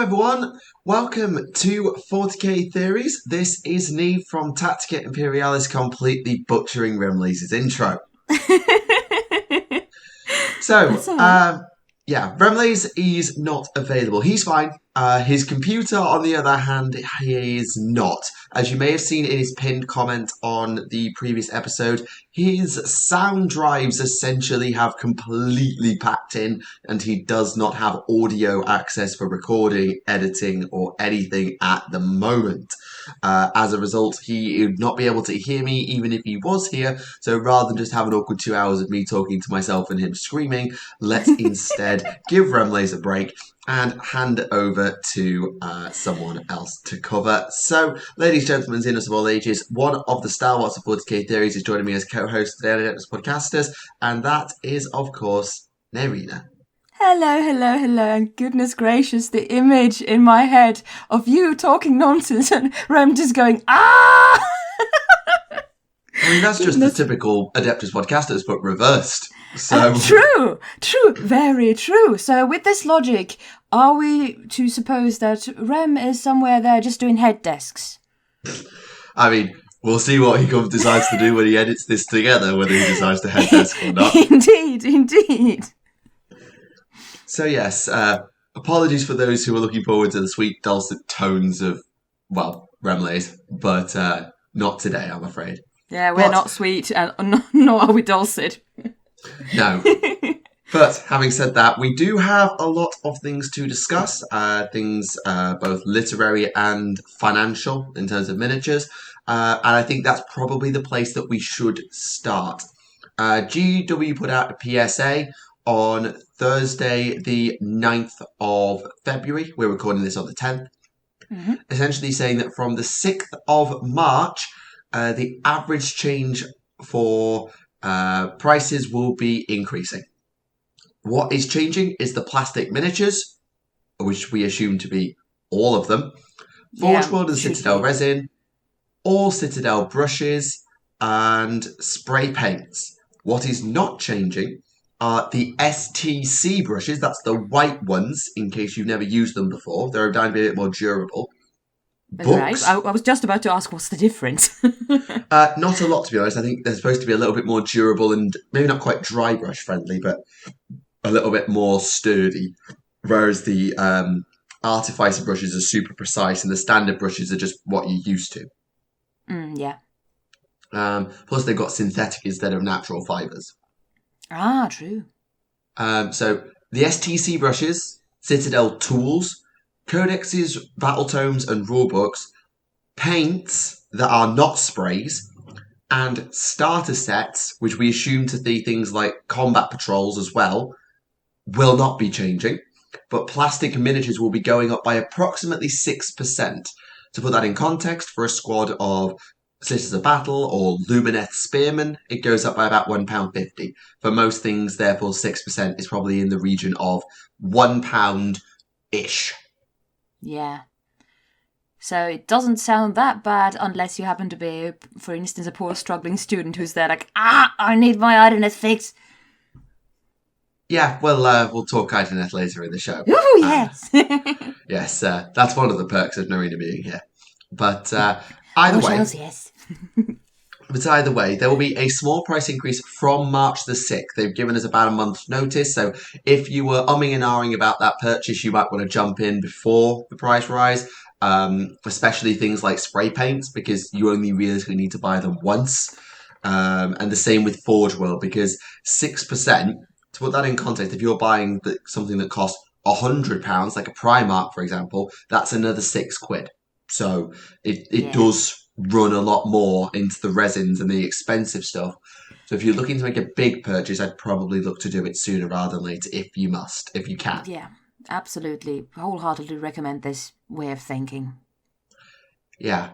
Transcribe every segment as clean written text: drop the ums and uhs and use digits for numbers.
everyone, welcome to 40k Theories. This is Neve from Tactica Imperialis completely butchering Remleiz's intro. Remleiz is not available. He's fine. His computer, on the other hand, he is not. As you may have seen in his pinned comment on the previous episode, his sound drives essentially have completely packed in, and he does not have audio access for recording, editing, or anything at the moment. As a result, he would not be able to hear me even if he was here, so rather than just have an awkward 2 hours of me talking to myself and him screaming, let's instead give Remleiz a break and hand it over to someone else to cover. So, ladies, gentlemen, Xenos of all ages, one of the stalwarts of 40k Theories is joining me as co-host today on Adeptus Podcastus, and that is, of course, Naerina. Hello, and goodness gracious, the image in my head of you talking nonsense and Rem just going, ah! I mean, that's just the typical Adeptus Podcastus, but reversed. So True, very true. So with this logic, are we to suppose that Rem is somewhere there just doing head desks? I mean, we'll see what he decides to do when he edits this together, whether he decides to head desk or not. Indeed. So yes, apologies for those who are looking forward to the sweet dulcet tones of, well, Remleiz, but not today, I'm afraid. Yeah, we're not sweet, and nor are we dulcet. No. But having said that, we do have a lot of things to discuss, things both literary and financial in terms of miniatures, and I think that's probably the place that we should start. GW put out a PSA on Thursday, the 9th of February. We're recording this on the 10th. Mm-hmm. Essentially saying that from the 6th of March, the average change for prices will be increasing. What is changing is the plastic miniatures, which we assume to be all of them. Forge World and Citadel resin, all Citadel brushes, and spray paints. What is not changing are the STC brushes. That's the white ones, in case you've never used them before. They're designed to be a bit more durable. Books. Right. I was just about to ask, what's the difference? Not a lot, to be honest. I think they're supposed to be a little bit more durable and maybe not quite dry brush friendly, but a little bit more sturdy. Whereas the Artificer brushes are super precise and the standard brushes are just what you're used to. Yeah. Plus they've got synthetic instead of natural fibres. Ah, true. So the STC brushes, Citadel tools, codexes, battle tomes and rulebooks, paints that are not sprays, and starter sets, which we assume to be things like combat patrols as well, will not be changing. But plastic miniatures will be going up by approximately 6%. To put that in context, for a squad of Sisters of Battle or Lumineth Spearmen, it goes up by about £1.50. For most things, therefore, 6% is probably in the region of £1-ish. Yeah. So it doesn't sound that bad unless you happen to be, for instance, a poor struggling student who's there like, I need my Idoneth fix. Yeah, well, we'll talk Idoneth later in the show. Oh, yes. Yes, that's one of the perks of Naerina being here. But either way... yes. But either way, there will be a small price increase from March the 6th. They've given us about a month's notice, so if you were umming and ahhing about that purchase, you might want to jump in before the price rise, especially things like spray paints, because you only realistically need to buy them once. And the same with Forge World, because 6%, to put that in context, if you're buying something that costs £100, like a Primark, for example, that's another £6. So it does run a lot more into the resins and the expensive stuff. So if you're looking to make a big purchase, I'd probably look to do it sooner rather than later if you can. Yeah, absolutely. Wholeheartedly recommend this way of thinking. Yeah.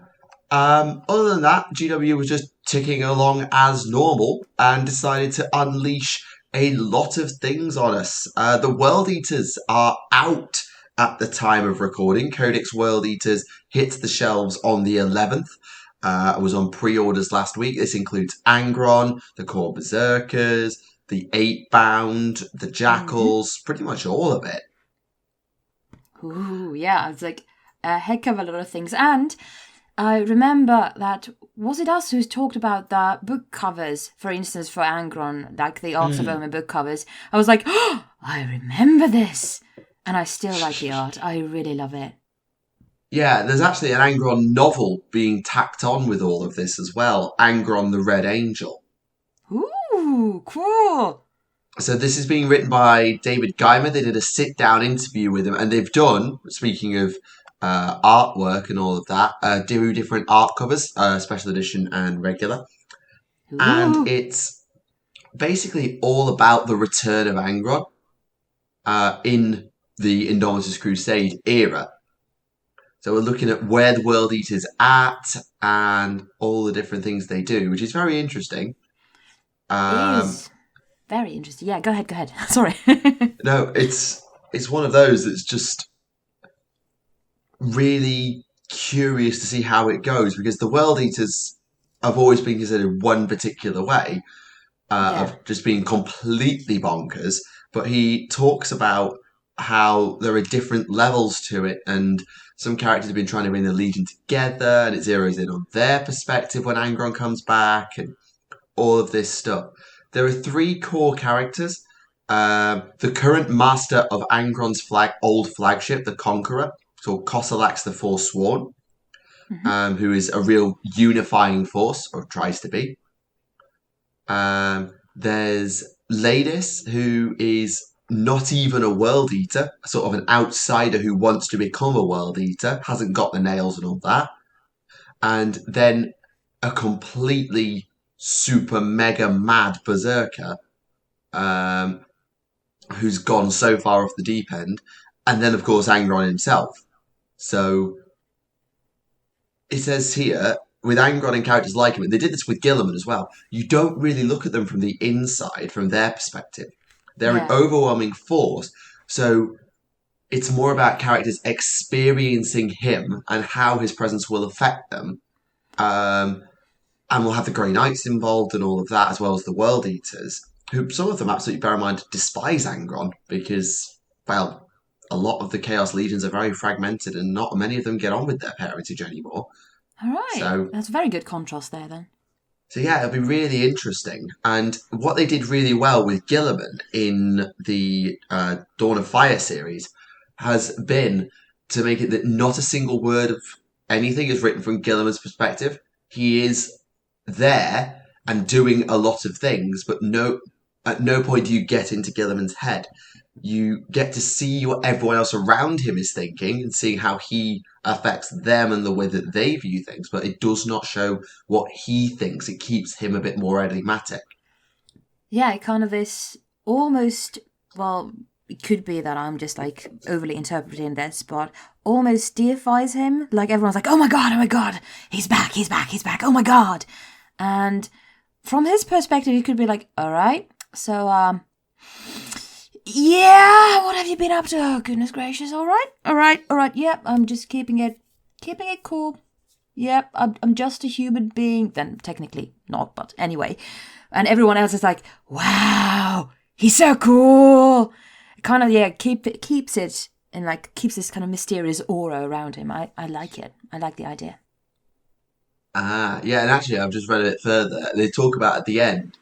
Other than that, GW was just ticking along as normal and decided to unleash a lot of things on us. The World Eaters are out at the time of recording. Codex World Eaters hit the shelves on the 11th. It was on pre-orders last week. This includes Angron, the Core Berserkers, the 8-bound, the Jackals, pretty much all of it. Ooh, yeah, it's like a heck of a lot of things. And I remember that, was it us who talked about the book covers, for instance, for Angron, like the Arts of Omen book covers? I was like, oh, I remember this. And I still like the art. I really love it. Yeah, there's actually an Angron novel being tacked on with all of this as well. Angron the Red Angel. Ooh, cool. So this is being written by David Guymer. They did a sit-down interview with him, and they've done, speaking of artwork and all of that, do different art covers, special edition and regular. Ooh. And it's basically all about the return of Angron in the Indomitus Crusade era. So we're looking at where the World Eater's at and all the different things they do, which is very interesting. It is very interesting. Yeah, go ahead. Sorry. No, it's one of those that's just really curious to see how it goes, because the World Eaters have always been considered one particular way of just being completely bonkers. But he talks about how there are different levels to it, and some characters have been trying to bring the Legion together, and it zeroes in on their perspective when Angron comes back, and all of this stuff. There are 3 core characters. The current master of Angron's old flagship, the Conqueror, so Kosalax the Forsworn, who is a real unifying force, or tries to be. There's Ladis, who is not even a World Eater, sort of an outsider who wants to become a World Eater, hasn't got the nails and all that. And then a completely super mega mad berserker who's gone so far off the deep end. And then, of course, Angron himself. So it says here, with Angron and characters like him, and they did this with Guilliman as well, you don't really look at them from the inside, from their perspective. They're an overwhelming force. So it's more about characters experiencing him and how his presence will affect them. And we'll have the Grey Knights involved and all of that, as well as the World Eaters, who some of them, absolutely bear in mind, despise Angron because, well, a lot of the Chaos Legions are very fragmented and not many of them get on with their parentage anymore. All right. So that's a very good contrast there, then. So yeah, it'll be really interesting. And what they did really well with Guilliman in the Dawn of Fire series has been to make it that not a single word of anything is written from Guilliman's perspective. He is there and doing a lot of things, but at no point do you get into Guilliman's head. You get to see what everyone else around him is thinking and seeing how he affects them and the way that they view things, but it does not show what he thinks. It keeps him a bit more enigmatic. Yeah, it kind of is almost, well, it could be that I'm just like overly interpreting this, but almost deifies him. Like everyone's like, oh my god, he's back, oh my god. And from his perspective, he could be like, all right, so, yeah, what have you been up to? Oh, goodness gracious, all right, yep, I'm just keeping it cool. Yep, I'm just a human being. Then technically not, but anyway. And everyone else is like, wow, he's so cool. Kind of, yeah, keeps it, and like keeps this kind of mysterious aura around him. I like it. I like the idea. Yeah, and actually I've just read a bit further. They talk about at the end,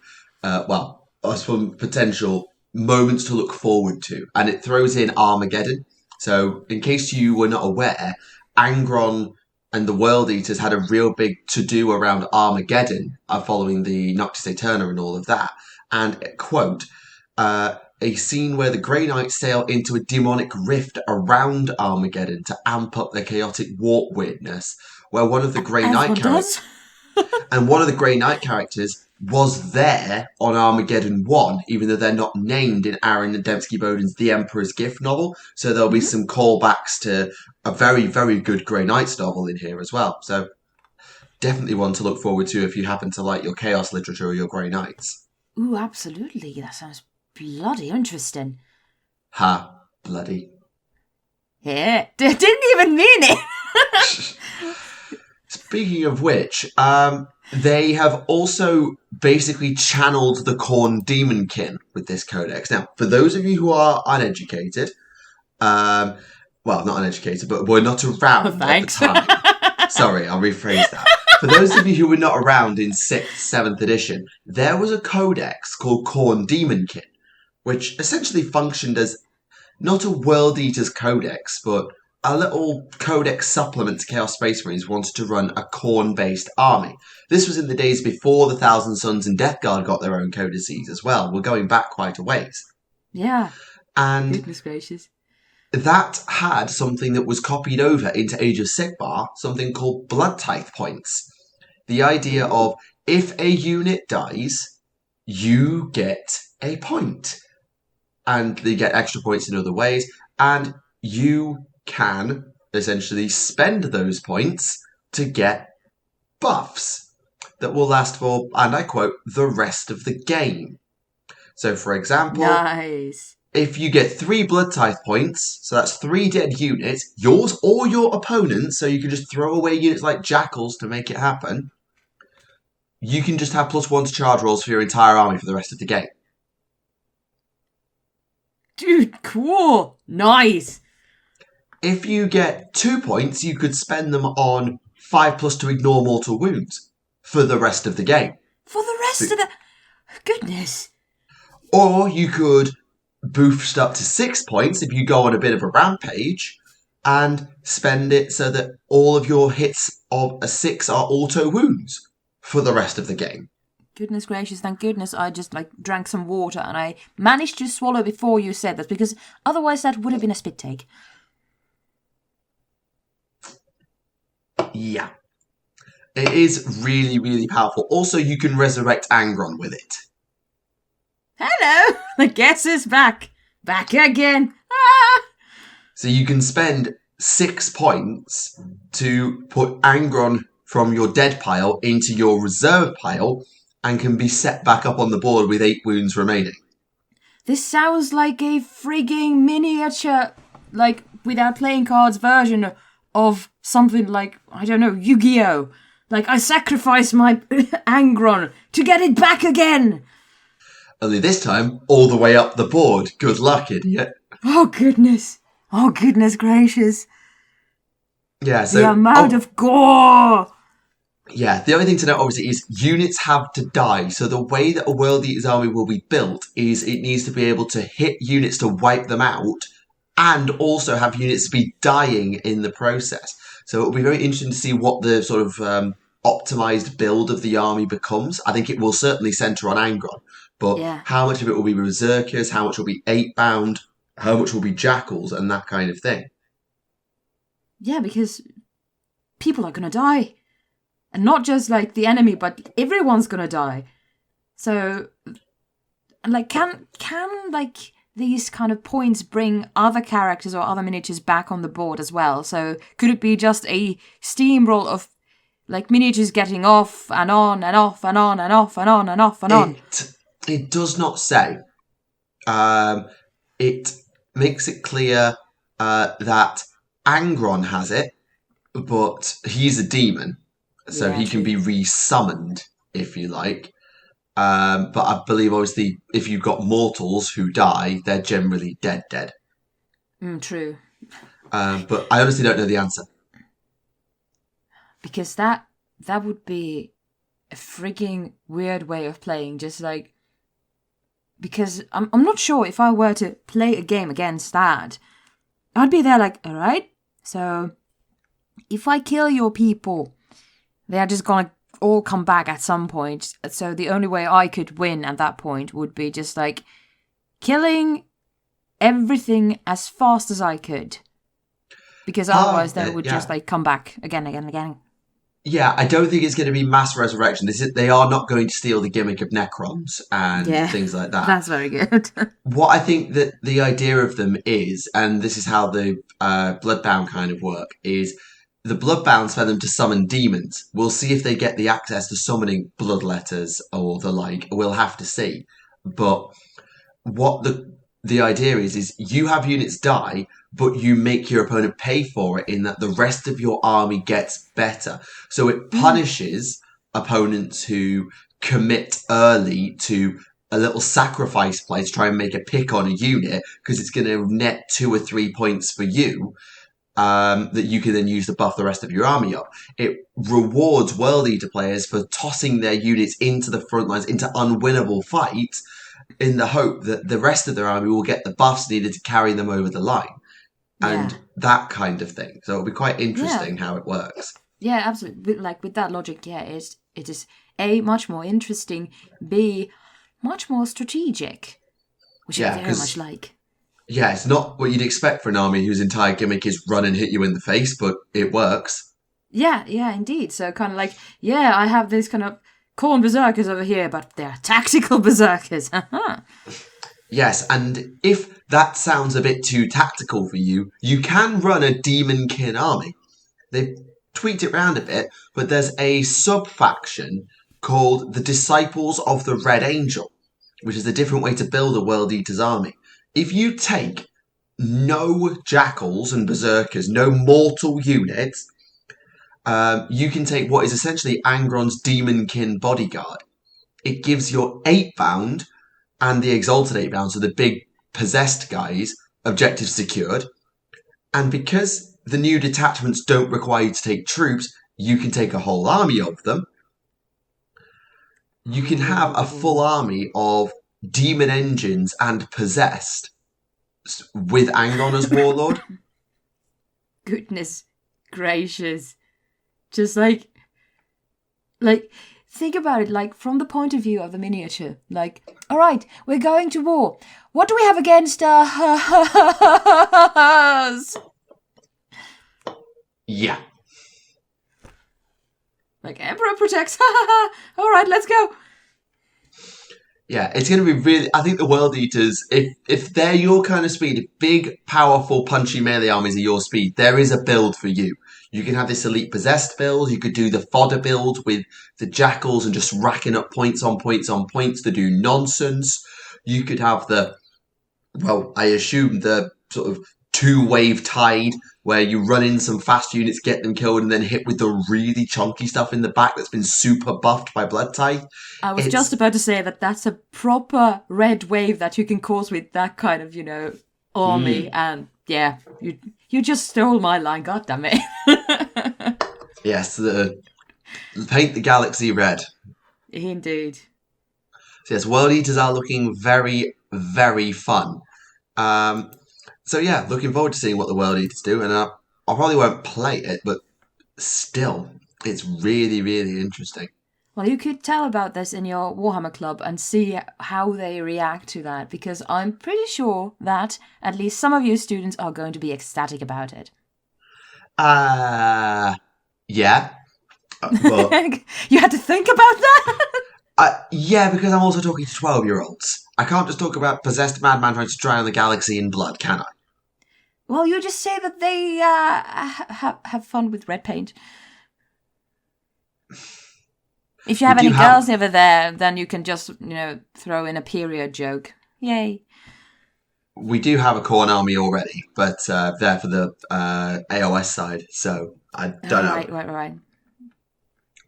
some potential moments to look forward to, and it throws in Armageddon. So in case you were not aware, Angron and the World Eaters had a real big to-do around Armageddon following the Noctis Aeterna and all of that. And, quote, a scene where the Grey Knights sail into a demonic rift around Armageddon to amp up the chaotic warp weirdness, where one of the Grey Knight characters... and one of the Grey Knight characters was there on Armageddon 1, even though they're not named in Aaron Dembski-Bowden's The Emperor's Gift novel. So there'll be some callbacks to a very, very good Grey Knights novel in here as well. So definitely one to look forward to if you happen to like your Chaos literature or your Grey Knights. Ooh, absolutely. That sounds bloody interesting. Ha, bloody. Yeah, didn't even mean it. Speaking of which, they have also basically channeled the Khorne Demonkin with this codex. Now, for those of you who are uneducated, well, not uneducated, but were not around at the Thanks. time. Sorry, I'll rephrase that. For those of you who were not around in 6th, 7th edition, there was a codex called Khorne Demonkin, which essentially functioned as not a World Eater's codex, but a little codex supplement to Chaos Space Marines wanted to run a Khorne-based army. This was in the days before the Thousand Sons and Death Guard got their own codices as well. We're going back quite a ways. Yeah. And Goodness gracious. that had something that was copied over into Age of Sigmar, something called Blood Tithe points. The idea of if a unit dies, you get a point. And they get extra points in other ways. And you can essentially spend those points to get buffs that will last for, and I quote, the rest of the game. So, for example, Nice. if you get 3 Blood Tithe points, so that's 3 dead units, yours or your opponent's, so you can just throw away units like Jackals to make it happen, you can just have +1 to charge rolls for your entire army for the rest of the game. Dude, cool. Nice. If you get 2 points, you could spend them on 5+ to ignore mortal wounds for the rest of the game. For the rest of the... Goodness. Or you could boost up to 6 points if you go on a bit of a rampage and spend it so that all of your hits of a 6 are auto wounds for the rest of the game. Goodness gracious, thank goodness I just drank some water and I managed to swallow before you said that, because otherwise that would have been a spit take. Yeah. It is really, really powerful. Also, you can resurrect Angron with it. Hello! The guess is back. Back again. Ah! So you can spend 6 points to put Angron from your dead pile into your reserve pile and can be set back up on the board with 8 wounds remaining. This sounds like a frigging miniature, without playing cards version of something like, I don't know, Yu-Gi-Oh! I sacrifice my Angron to get it back again! Only this time, all the way up the board. Good luck, idiot. Oh, goodness. Oh, goodness gracious. Yeah, so... The amount of gore! Yeah, the only thing to note, obviously, is units have to die. So the way that a World Eater's army will be built is it needs to be able to hit units to wipe them out and also have units be dying in the process. So it'll be very interesting to see what the sort of optimized build of the army becomes. I think it will certainly centre on Angron. But how much of it will be Berserkers, how much will be 8-bound, how much will be Jackals, and that kind of thing. Yeah, because people are going to die. And not just the enemy, but everyone's going to die. So, can these kind of points bring other characters or other miniatures back on the board as well? So could it be just a steamroll of miniatures getting off and on and off and on and off and on and off and on? It does not say. It makes it clear that Angron has it, but he's a demon, so he can be resummoned, if you like. But I believe, obviously, if you've got mortals who die, they're generally dead. True. But I honestly don't know the answer. Because that would be a frigging weird way of playing, just because I'm not sure if I were to play a game against that, I'd be there alright, so if I kill your people, they're just gonna all come back at some point, so the only way I could win at that point would be just killing everything as fast as I could, because otherwise they would just come back again and again. Yeah, I don't think it's going to be mass resurrection. They are not going to steal the gimmick of Necrons and things like that. That's very good. What I think that the idea of them is, and this is how the Bloodbound kind of work, is the Bloodbound spend them to summon demons. We'll see if they get the access to summoning Bloodletters or the like. We'll have to see. But what the idea is you have units die, but you make your opponent pay for it in that the rest of your army gets better. So it punishes opponents who commit early to a little sacrifice play to try and make a pick on a unit, because it's going to net 2 or 3 points for you. that you can then use to buff the rest of your army up. It rewards World Eater players for tossing their units into the front lines, into unwinnable fights, in the hope that the rest of their army will get the buffs needed to carry them over the line. Yeah. And that kind of thing. So it'll be quite interesting how it works. Yeah, absolutely. With that logic, it is A, much more interesting, B, much more strategic, which I very much like. Yeah, it's not what you'd expect for an army whose entire gimmick is run and hit you in the face, but it works. Yeah, indeed. So kind of like, I have this kind of corn berserkers over here, but they're tactical berserkers. Yes, and if that sounds a bit too tactical for you, you can run a Demonkin army. They've tweaked it around a bit, but there's a sub-faction called the Disciples of the Red Angel, which is a different way to build a World Eater's army. If you take no Jackals and Berserkers, no mortal units, you can take what is essentially Angron's Demonkin bodyguard. It gives your 8-bound and the Exalted 8-bound, so the big possessed guys, objectives secured. And because the new detachments don't require you to take troops, you can take a whole army of them. You can have a full army of demon engines and possessed with Angron as warlord. Goodness gracious. Just like think about it, like from the point of view of the miniature. Like, all right, we're going to war. What do we have against us? Yeah. Like, Emperor protects. All right, let's go. Yeah, it's going to be really... I think the World Eaters, if they're your kind of speed, if big, powerful, punchy melee armies are your speed, there is a build for you. You can have this elite possessed build. You could do the fodder build with the Jackals and just racking up points on points on points to do nonsense. You could have the, well, I assume the sort of 2-wave tide where you run in some fast units, get them killed, and then hit with the really chunky stuff in the back that's been super buffed by Blood Tide. I was just about to say that's a proper red wave that you can cause with that kind of, army. And yeah, you just stole my line, goddammit. Yes, paint the galaxy red. Indeed. So yes, World Eaters are looking very, very fun. So yeah, looking forward to seeing what the World Eaters do, and I probably won't play it, but still, it's really, really interesting. Well, you could tell about this in your Warhammer club and see how they react to that, because I'm pretty sure that at least some of your students are going to be ecstatic about it. Yeah. But, you had to think about that? yeah, because I'm also talking to 12-year-olds. I can't just talk about possessed madman trying to drown the galaxy in blood, can I? Well, you just say that they have fun with red paint. If you have any girls over there, then you can just, throw in a period joke. Yay. We do have a Khorne army already, but they're for the AOS side, so I don't know. Right.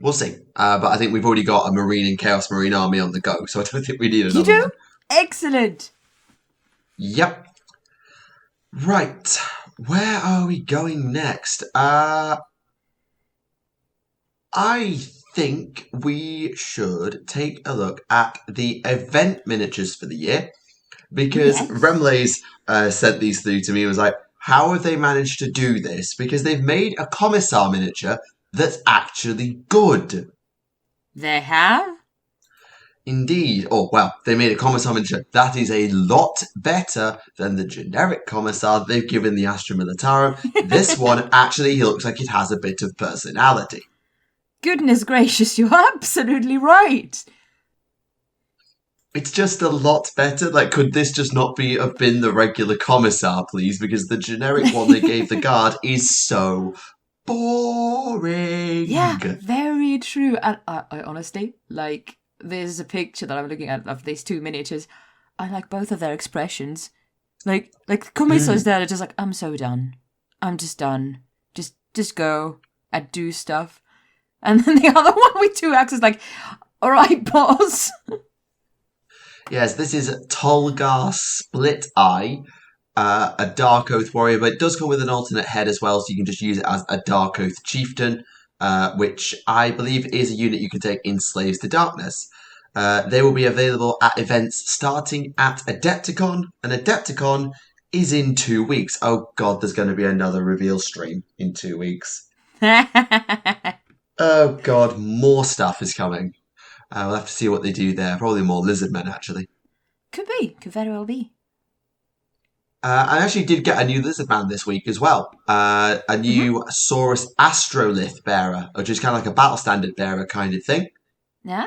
We'll see. But I think we've already got a Marine and Chaos Marine army on the go, so I don't think we need another You do? one. Excellent. Yep. Right. Where are we going next? I think we should take a look at the event miniatures for the year, because Remleiz sent these through to me and was like, how have they managed to do this? Because they've made a Commissar miniature that's actually good. They have? Indeed. Oh, well, they made a Commissar miniature that is a lot better than the generic Commissar they've given the Astra Militarum. This one, actually, he looks like it has a bit of personality. Goodness gracious, you're absolutely right. It's just a lot better. Like, could this just not have been the regular Commissar, please? Because the generic one they gave the Guard is so boring. Yeah, very true. And I honestly, there's a picture that I'm looking at of these two miniatures. I like both of their expressions. Like the Commissars there are just like, I'm so done. I'm just done. Just go and do stuff. And then the other one with 2 axes like, all right, boss. Yes, this is Tolgar Split Eye. a Dark Oath warrior, but it does come with an alternate head as well, so you can just use it as a Dark Oath chieftain, which I believe is a unit you can take in Slaves to Darkness. They will be available at events starting at Adepticon, and Adepticon is in 2 weeks. Oh god, there's going to be another reveal stream in 2 weeks. Oh god, more stuff is coming. We'll have to see what they do there. Probably more Lizardmen, actually. Could be. Could very well be. I actually did get a new Lizardman this week as well. A new Saurus Astrolith bearer, which is kind of like a battle standard bearer kind of thing. Yeah?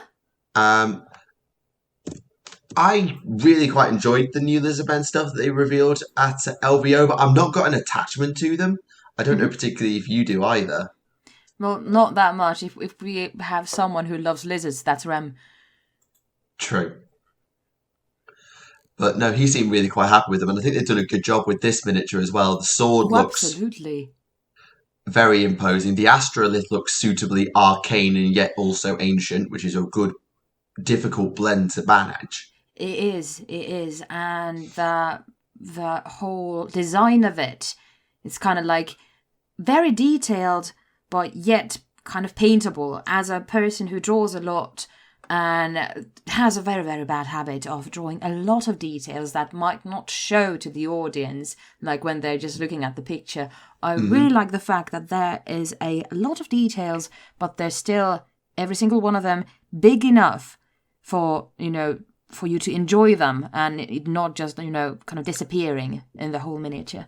I really quite enjoyed the new Lizardman stuff that they revealed at LVO, but I've not got an attachment to them. I don't know particularly if you do either. Well, not that much. If we have someone who loves lizards, that's Rem. True. But no, he seemed really quite happy with them, and I think they've done a good job with this miniature as well. The sword looks absolutely very imposing. The Astrolith looks suitably arcane and yet also ancient, which is a good, difficult blend to manage. It is, and the whole design of it, it's kind of like very detailed, but yet kind of paintable. As a person who draws a lot and has a very, very bad habit of drawing a lot of details that might not show to the audience, like when they're just looking at the picture, I really like the fact that there is a lot of details, but they're still, every single one of them, big enough for, for you to enjoy them and it not just, kind of disappearing in the whole miniature.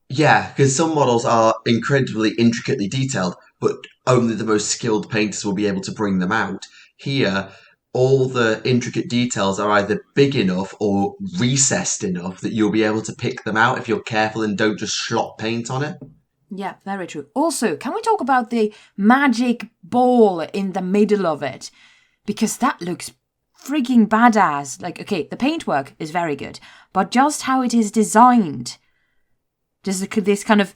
Yeah, because some models are incredibly intricately detailed, but only the most skilled painters will be able to bring them out. Here, all the intricate details are either big enough or recessed enough that you'll be able to pick them out if you're careful and don't just slop paint on it. Yeah, very true. Also, can we talk about the magic ball in the middle of it? Because that looks freaking badass. Like, okay, the paintwork is very good, but just how it is designed, just this kind of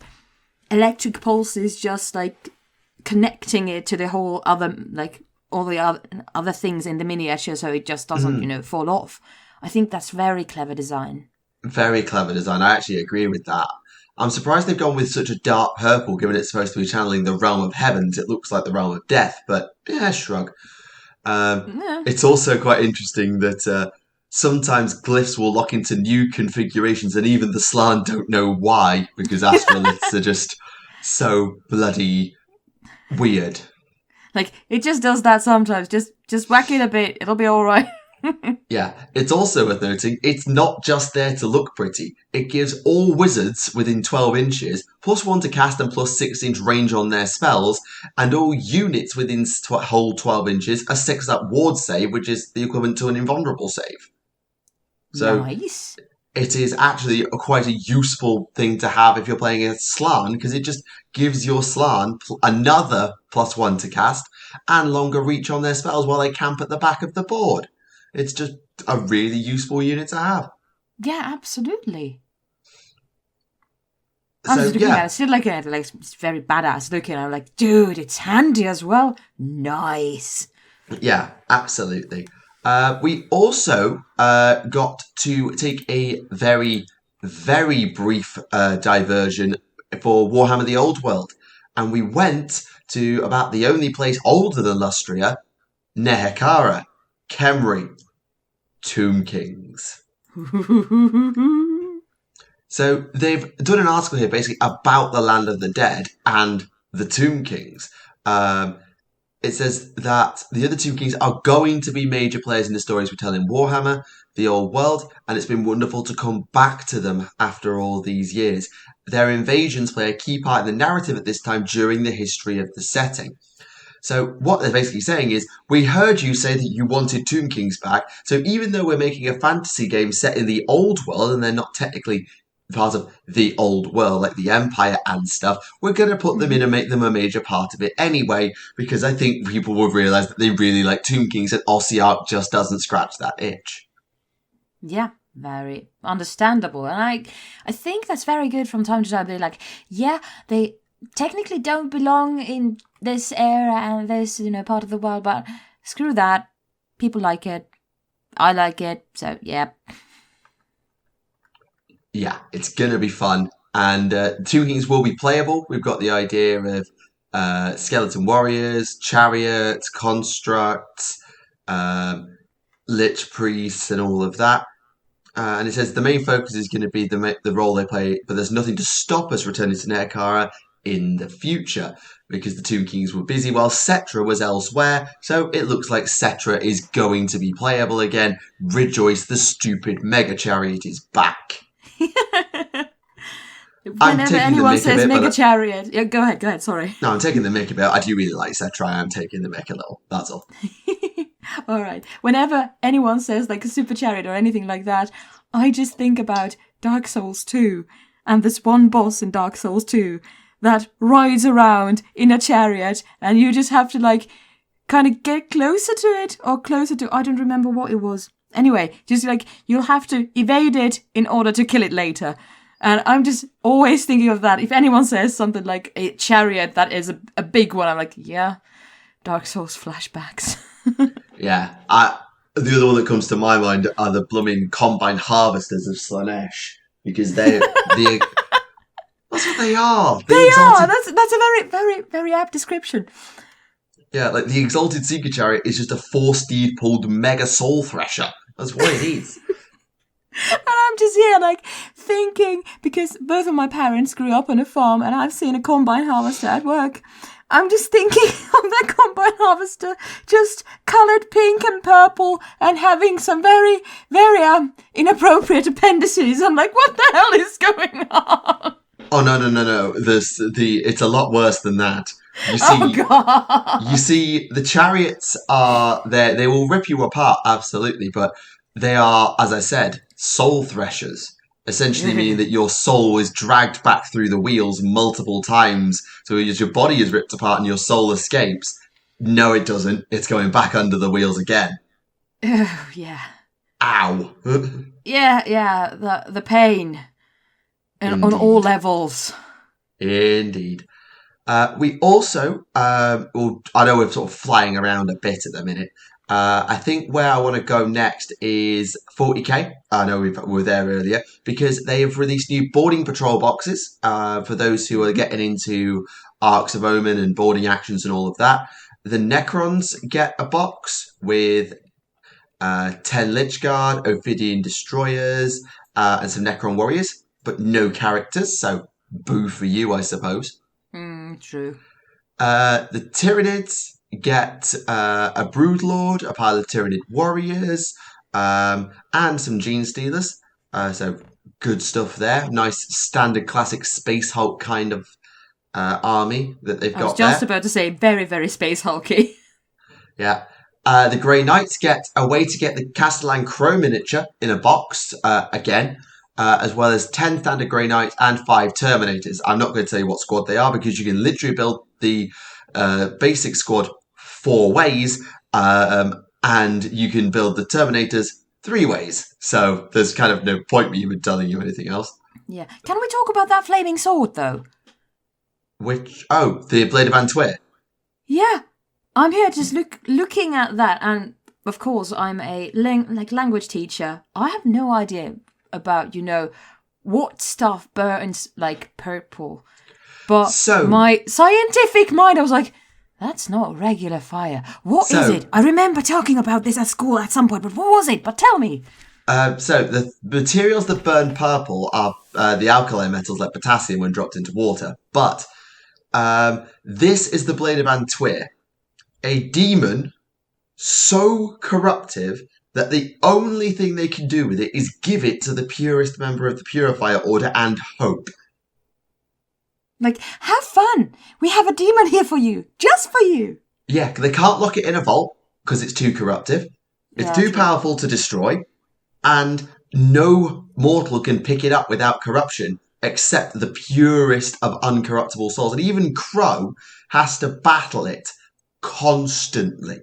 electric pulses, just like connecting it to the whole other, like all the other things in the miniature, so it just doesn't, fall off. I think that's very clever design. Very clever design. I actually agree with that. I'm surprised they've gone with such a dark purple, given it's supposed to be channeling the realm of heavens. It looks like the realm of death, but yeah, shrug. It's also quite interesting that sometimes glyphs will lock into new configurations, and even the Slan don't know why, because astroliths are just so bloody weird. Like, it just does that sometimes. Just whack it a bit. It'll be all right. Yeah, it's also worth noting, it's not just there to look pretty. It gives all wizards within 12 inches, +1 to cast and +6-inch range on their spells, and all units within whole 12 inches a 6-up ward save, which is the equivalent to an invulnerable save. So nice. It is actually quite a useful thing to have if you're playing a Slan, because it just gives your Slan another +1 to cast and longer reach on their spells while they camp at the back of the board. It's just a really useful unit to have. Yeah, absolutely. I was looking at it, still looking at it, like it's very badass looking. I'm like, dude, it's handy as well. Nice. Yeah, absolutely. We also got to take a very, very brief diversion for Warhammer the Old World. And we went to about the only place older than Lustria, Nehekara, Khemri, Tomb Kings. So they've done an article here basically about the Land of the Dead and the Tomb Kings. It says that the other Tomb Kings are going to be major players in the stories we tell in Warhammer, the Old World, and it's been wonderful to come back to them after all these years. Their invasions play a key part in the narrative at this time during the history of the setting. So what they're basically saying is, we heard you say that you wanted Tomb Kings back, so even though we're making a fantasy game set in the Old World, and they're not technically part of the Old World, like the Empire and stuff, we're going to put them in and make them a major part of it anyway, because I think people will realise that they really like Tomb Kings, and Ossiarch just doesn't scratch that itch. Yeah, very understandable. And I think that's very good from time to time. They're like, yeah, they technically don't belong in this era and this, part of the world, but screw that. People like it. I like it. So, yeah. Yeah, it's gonna be fun. And Two Kings will be playable. We've got the idea of skeleton warriors, chariots, constructs, um, lich priests, and all of that. And it says the main focus is going to be the role they play, but there's nothing to stop us returning to Neokara in the future because the Tomb Kings were busy while Cetra was elsewhere. So it looks like Cetra is going to be playable again. Rejoice, the stupid Mega Chariot is back. Whenever anyone says Mega Chariot, yeah, go ahead. Sorry. No, I'm taking the mick a bit. I do really like Cetra. I am taking the mick a little. That's all. All right. Whenever anyone says like a super chariot or anything like that, I just think about Dark Souls 2 and this one boss in Dark Souls 2 that rides around in a chariot and you just have to like kind of get closer to it or closer to, I don't remember what it was. Anyway, just like you'll have to evade it in order to kill it later. And I'm just always thinking of that. If anyone says something like a chariot that is a big one, I'm like, yeah, Dark Souls flashbacks. Yeah. The other one that comes to my mind are the blooming combine harvesters of Slanesh. Because that's what they are. They are. That's a very, very, very apt description. Yeah, like the Exalted Seeker Chariot is just a 4-steed pulled mega soul thresher. That's what it is. And I'm just here, like, thinking, because both of my parents grew up on a farm and I've seen a combine harvester at work. I'm just thinking of that combine harvester just coloured pink and purple and having some very, very inappropriate appendices. I'm like, what the hell is going on? Oh, no. It's a lot worse than that. You see, oh, God. You see, the chariots are there. They will rip you apart, absolutely, but they are, as I said, soul threshers. Essentially meaning that your soul is dragged back through the wheels multiple times. So as your body is ripped apart and your soul escapes, no, it doesn't. It's going back under the wheels again. Oh, yeah. Ow. Yeah, the pain. And on all levels. Indeed. We also, I know we're sort of flying around a bit at the minute. I think where I want to go next is 40k. I know we were there earlier because they have released new boarding patrol boxes for those who are getting into Arcs of Omen and boarding actions and all of that. The Necrons get a box with 10 Lichguard, Ophidian Destroyers, and some Necron Warriors, but no characters, so boo for you, I suppose. True. The Tyranids get a Broodlord, a pile of Tyranid Warriors, and some Gene Stealers. So good stuff there. Nice standard classic Space Hulk kind of army that they've got there. I was just about to say very, very Space Hulky. Yeah. The Grey Knights get a way to get the Castellan Crow miniature in a box again. As well as 10 standard Grey Knights and 5 Terminators. I'm not going to tell you what squad they are because you can literally build the basic squad 4 ways and you can build the Terminators 3 ways. So there's kind of no point me even telling you anything else. Yeah. Can we talk about that flaming sword, though? Which? Oh, the Blade of Antwer. Yeah. I'm here just looking at that. And, of course, I'm a language teacher. I have no idea about, what stuff burns like purple. But my scientific mind, I was like, that's not regular fire. What is it? I remember talking about this at school at some point, but what was it? But tell me. So the materials that burn purple are the alkali metals like potassium when dropped into water. But this is the Blade of Antwer, a demon so corruptive that the only thing they can do with it is give it to the purest member of the Purifier Order and hope. Like, have fun. We have a demon here for you. Just for you. Yeah, they can't lock it in a vault because it's too corruptive. It's too powerful to destroy. And no mortal can pick it up without corruption except the purest of uncorruptible souls. And even Crow has to battle it constantly.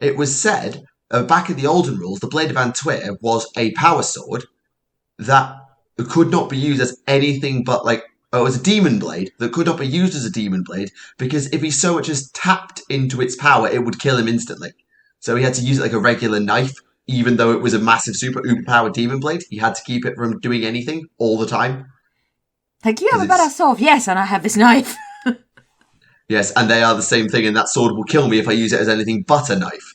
It was said... back in the olden rules, the Blade of Antwer was a power sword that could not be used as anything but it was a demon blade that could not be used as a demon blade because if he so much as tapped into its power, it would kill him instantly. So he had to use it like a regular knife even though it was a massive super uber-powered demon blade, he had to keep it from doing anything all the time. Like, you have a badass sword, yes, and I have this knife. Yes, and they are the same thing, and that sword will kill me if I use it as anything but a knife.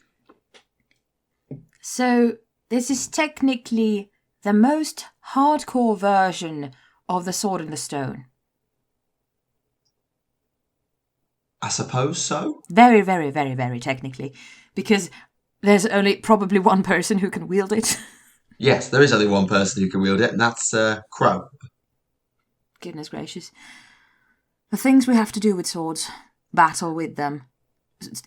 So, this is technically the most hardcore version of the Sword in the Stone. I suppose so. Very, very, very, very technically. Because there's only probably one person who can wield it. Yes, there is only one person who can wield it, and that's Crow. Goodness gracious. The things we have to do with swords. Battle with them.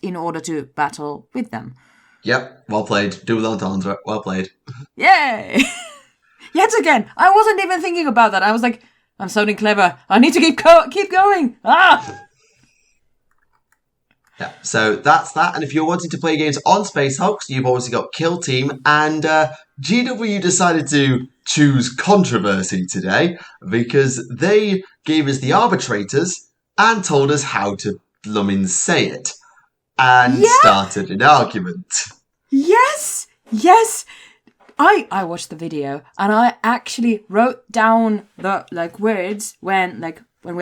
In order to battle with them. Yep, well played. Double entendre. Well played. Yay! Yet again, I wasn't even thinking about that. I was like, I'm sounding clever. I need to keep going. Ah! Yeah, so that's that. And if you're wanting to play games on Space Hulks, you've obviously got Kill Team. And GW decided to choose controversy today because they gave us the Arbitrators and told us how to blummin' say it. And started an argument. Yes! I watched the video and I actually wrote down the words when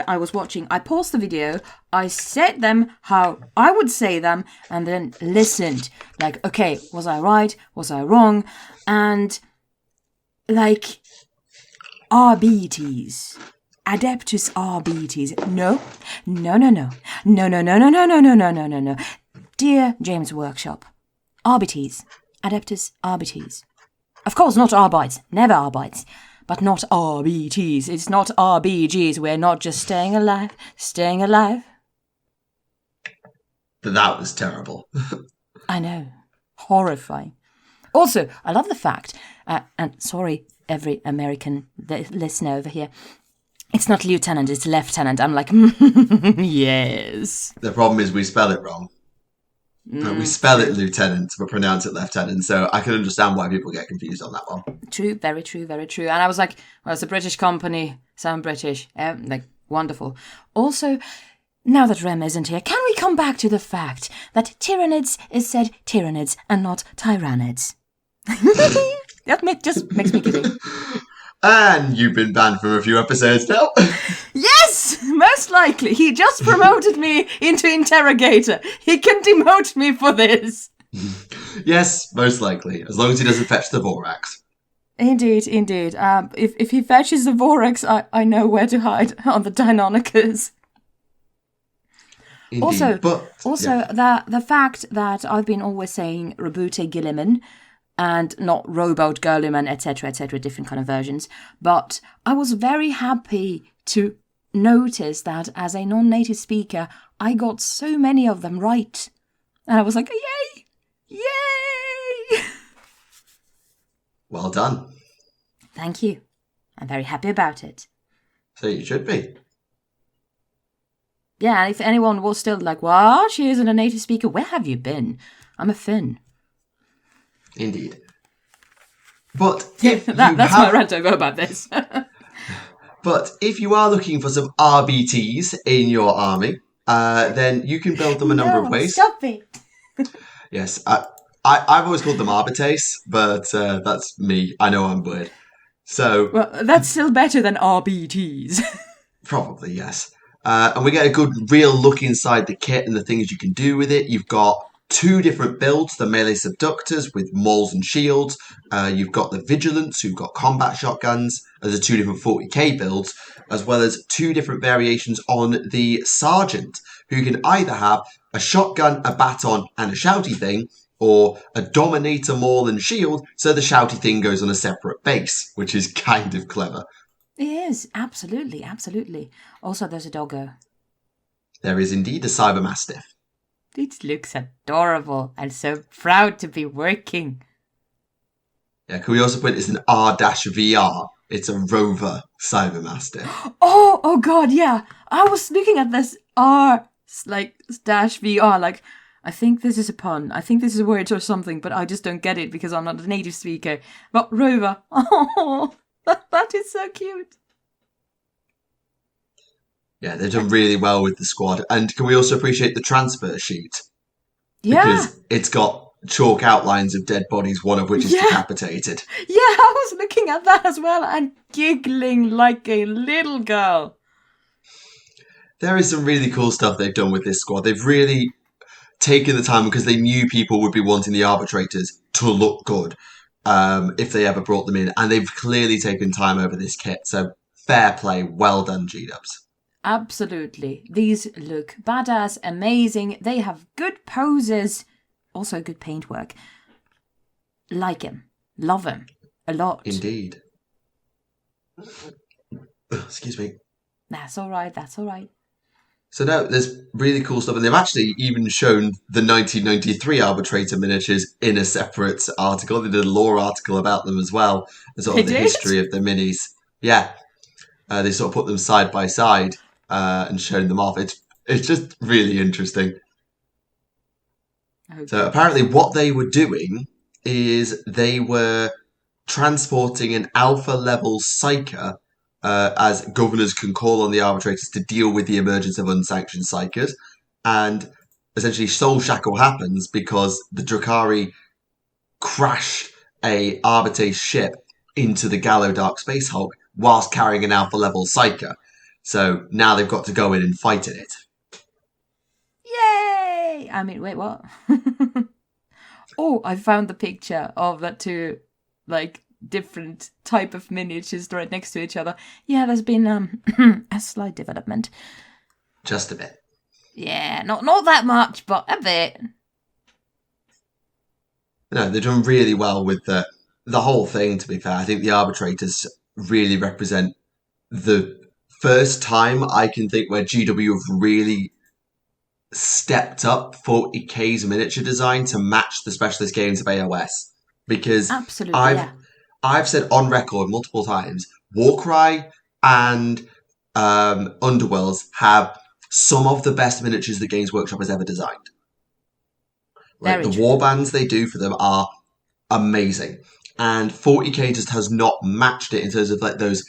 I was watching. I paused the video, I said them how I would say them, and then listened. Like, okay, was I right? Was I wrong? And RBTs. Adeptus RBTs. No. Dear James Workshop. RBTs. Adeptus RBTs. Of course, not Arbites. Never Arbites. But not RBTs. It's not RBGs. We're not just staying alive. But that was terrible. I know. Horrifying. Also, I love the fact, and sorry, every American listener over here, it's not lieutenant, it's lieutenant. I'm like, yes. The problem is we spell it wrong. We spell it lieutenant, but pronounce it lieutenant. So I can understand why people get confused on that one. True, very true, very true. And I was like, well, it's a British company, sound British. Wonderful. Also, now that Rem isn't here, can we come back to the fact that Tyranids is said Tyranids and not Tyrannids? That just makes me giddy. And you've been banned from a few episodes now. Yes! Most likely. He just promoted me into interrogator. He can demote me for this. Yes, most likely. As long as he doesn't fetch the Vorax. Indeed. If he fetches the Vorax, I know where to hide on the Deinonychus. Indeed, also, the fact that I've been always saying Rebute Gilliman and not Rowboat Gilliman, etc., different kind of versions. But I was very happy to notice that as a non-native speaker, I got so many of them right. And I was like, yay! Well done. Thank you. I'm very happy about it. So you should be. Yeah, and if anyone was still like, what? She isn't a native speaker. Where have you been? I'm a Finn. Indeed. But that's my rant over about this. But if you are looking for some RBTs in your army, then you can build them a number of ways. Stop it. Yes, I've always called them Arbitates, but that's me. I know I'm weird. So well, that's still better than RBTs. Probably, yes. And we get a good real look inside the kit and the things you can do with it. You've got 2 different builds, the melee subductors with mauls and shields. You've got the vigilants who've got combat shotguns. There's 2 different 40k builds, as well as 2 different variations on the sergeant, who can either have a shotgun, a baton, and a shouty thing, or a dominator, maul, and shield, so the shouty thing goes on a separate base, which is kind of clever. It is, absolutely. Also, there's a doggo. There is indeed a cyber mastiff. It looks adorable and so proud to be working. Yeah, can we also put it's an R-VR? It's a rover cyber mastiff. Oh god, yeah. I was looking at this R/-VR, I think this is a pun. I think this is a word or something, but I just don't get it because I'm not a native speaker. But rover. Oh, that is so cute. Yeah, they've done really well with the squad. And can we also appreciate the transfer sheet? Yeah. Because it's got chalk outlines of dead bodies, one of which is Yeah. decapitated. Yeah, I was looking at that as well and giggling like a little girl. There is some really cool stuff they've done with this squad. They've really taken the time because they knew people would be wanting the Arbitrators to look good if they ever brought them in. And they've clearly taken time over this kit. So fair play. Well done, G-Dubs. Absolutely. These look badass, amazing. They have good poses. Also good paintwork. Like him. Love him. A lot. Indeed. Excuse me. That's all right. That's all right. So no, there's really cool stuff, and they've actually even shown the 1993 Arbitrator miniatures in a separate article. They did a lore article about them as well, as sort of the history of the minis. Yeah, they sort of put them side by side and shown them off. It's just really interesting. Okay. So apparently, what they were doing is they were transporting an alpha level psyker. As governors can call on the arbitrators to deal with the emergence of unsanctioned psychers. And essentially Soul Shackle happens because the Drukhari crash a Arbitrators ship into the Gallo Dark Space Hulk whilst carrying an alpha level psyker. So now they've got to go in and fight in it. Yay! I mean, wait, what? Oh, I found the picture of the two, different type of miniatures right next to each other. Yeah, there's been a slight development. Just a bit. Yeah, not that much, but a bit. No, they've done really well with the whole thing, to be fair. I think the Arbitrators really represent the first time I can think where GW have really stepped up 40k's miniature design to match the specialist games of AOS. Because absolutely, I've said on record multiple times, Warcry and Underworlds have some of the best miniatures that Games Workshop has ever designed. Like the warbands they do for them are amazing. And 40k just has not matched it in terms of like those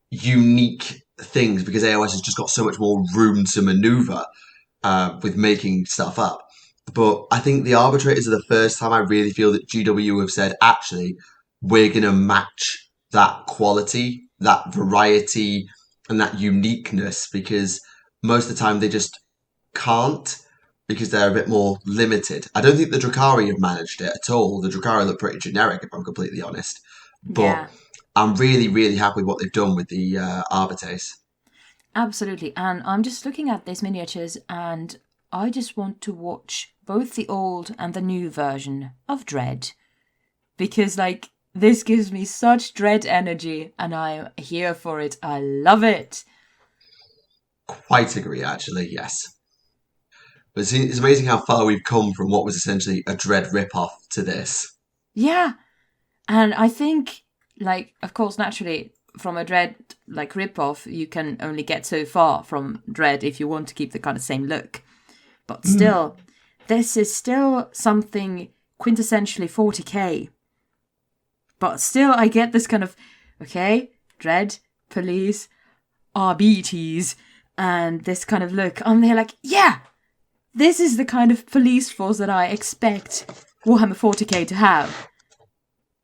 unique things because AOS has just got so much more room to maneuver with making stuff up. But I think the Arbitrators are the first time I really feel that GW have said, actually, we're going to match that quality, that variety, and that uniqueness because most of the time they just can't because they're a bit more limited. I don't think the Drukhari have managed it at all. The Drukhari look pretty generic, if I'm completely honest. But I'm really, really happy with what they've done with the Arbitrators. Absolutely. And I'm just looking at these miniatures and I just want to watch both the old and the new version of Dread. Because, this gives me such Dread energy and I'm here for it. I love it. Quite agree, actually, yes. But it's amazing how far we've come from what was essentially a Dread ripoff to this. Yeah. And I think, of course, naturally, from a Dread, ripoff, you can only get so far from Dread if you want to keep the kind of same look. But still, this is still something quintessentially 40k. But still, I get this kind of, Dread, police, RBTs, and this kind of look. I'm there yeah, this is the kind of police force that I expect Warhammer 40k to have.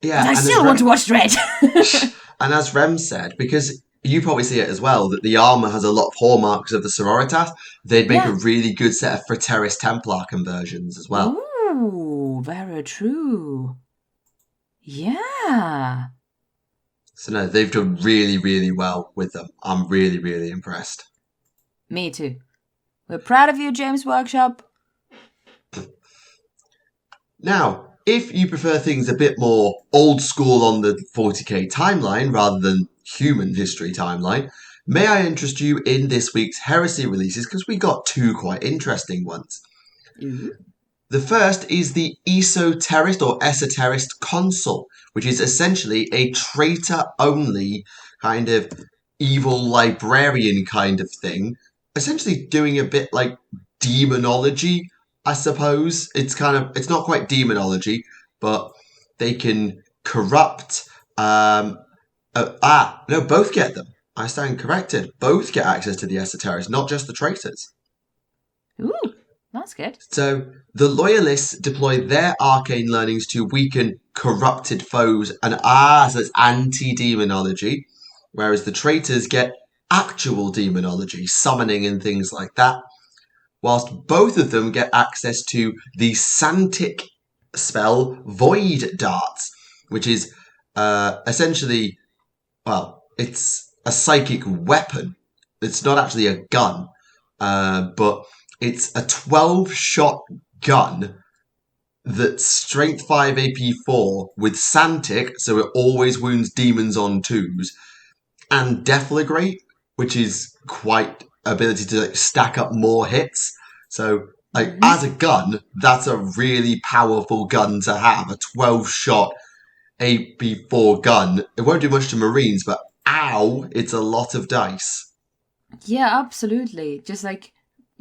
Yeah, but I still want to watch Dread. And as Rem said, because you probably see it as well, that the armour has a lot of hallmarks of the Sororitas, they'd make a really good set of Frateris Templar conversions as well. Ooh, very true. Yeah. So no, they've done really, really well with them. I'm really, really impressed. Me too. We're proud of you, James Workshop. Now, if you prefer things a bit more old school on the 40k timeline rather than human history timeline, may I interest you in this week's Heresy releases because we got two quite interesting ones. Mm-hmm. The first is the Esoterist or Esoterist Consul, which is essentially a traitor-only kind of evil librarian kind of thing, essentially doing a bit like demonology, I suppose. It's not quite demonology, but they can corrupt. No, both get them. I stand corrected. Both get access to the Esoterists, not just the traitors. Ooh. That's good. So the Loyalists deploy their arcane learnings to weaken corrupted foes, and so it's anti-demonology, whereas the traitors get actual demonology, summoning and things like that, whilst both of them get access to the Santic spell Void Darts, which is essentially, well, it's a psychic weapon. It's not actually a gun, but it's a 12-shot gun that's strength 5 AP 4 with Santic, so it always wounds demons on 2s, and Deflagrate, which is quite ability to stack up more hits. So, as a gun, that's a really powerful gun to have. A 12-shot AP4 gun. It won't do much to Marines, but ow, it's a lot of dice. Yeah, absolutely. Just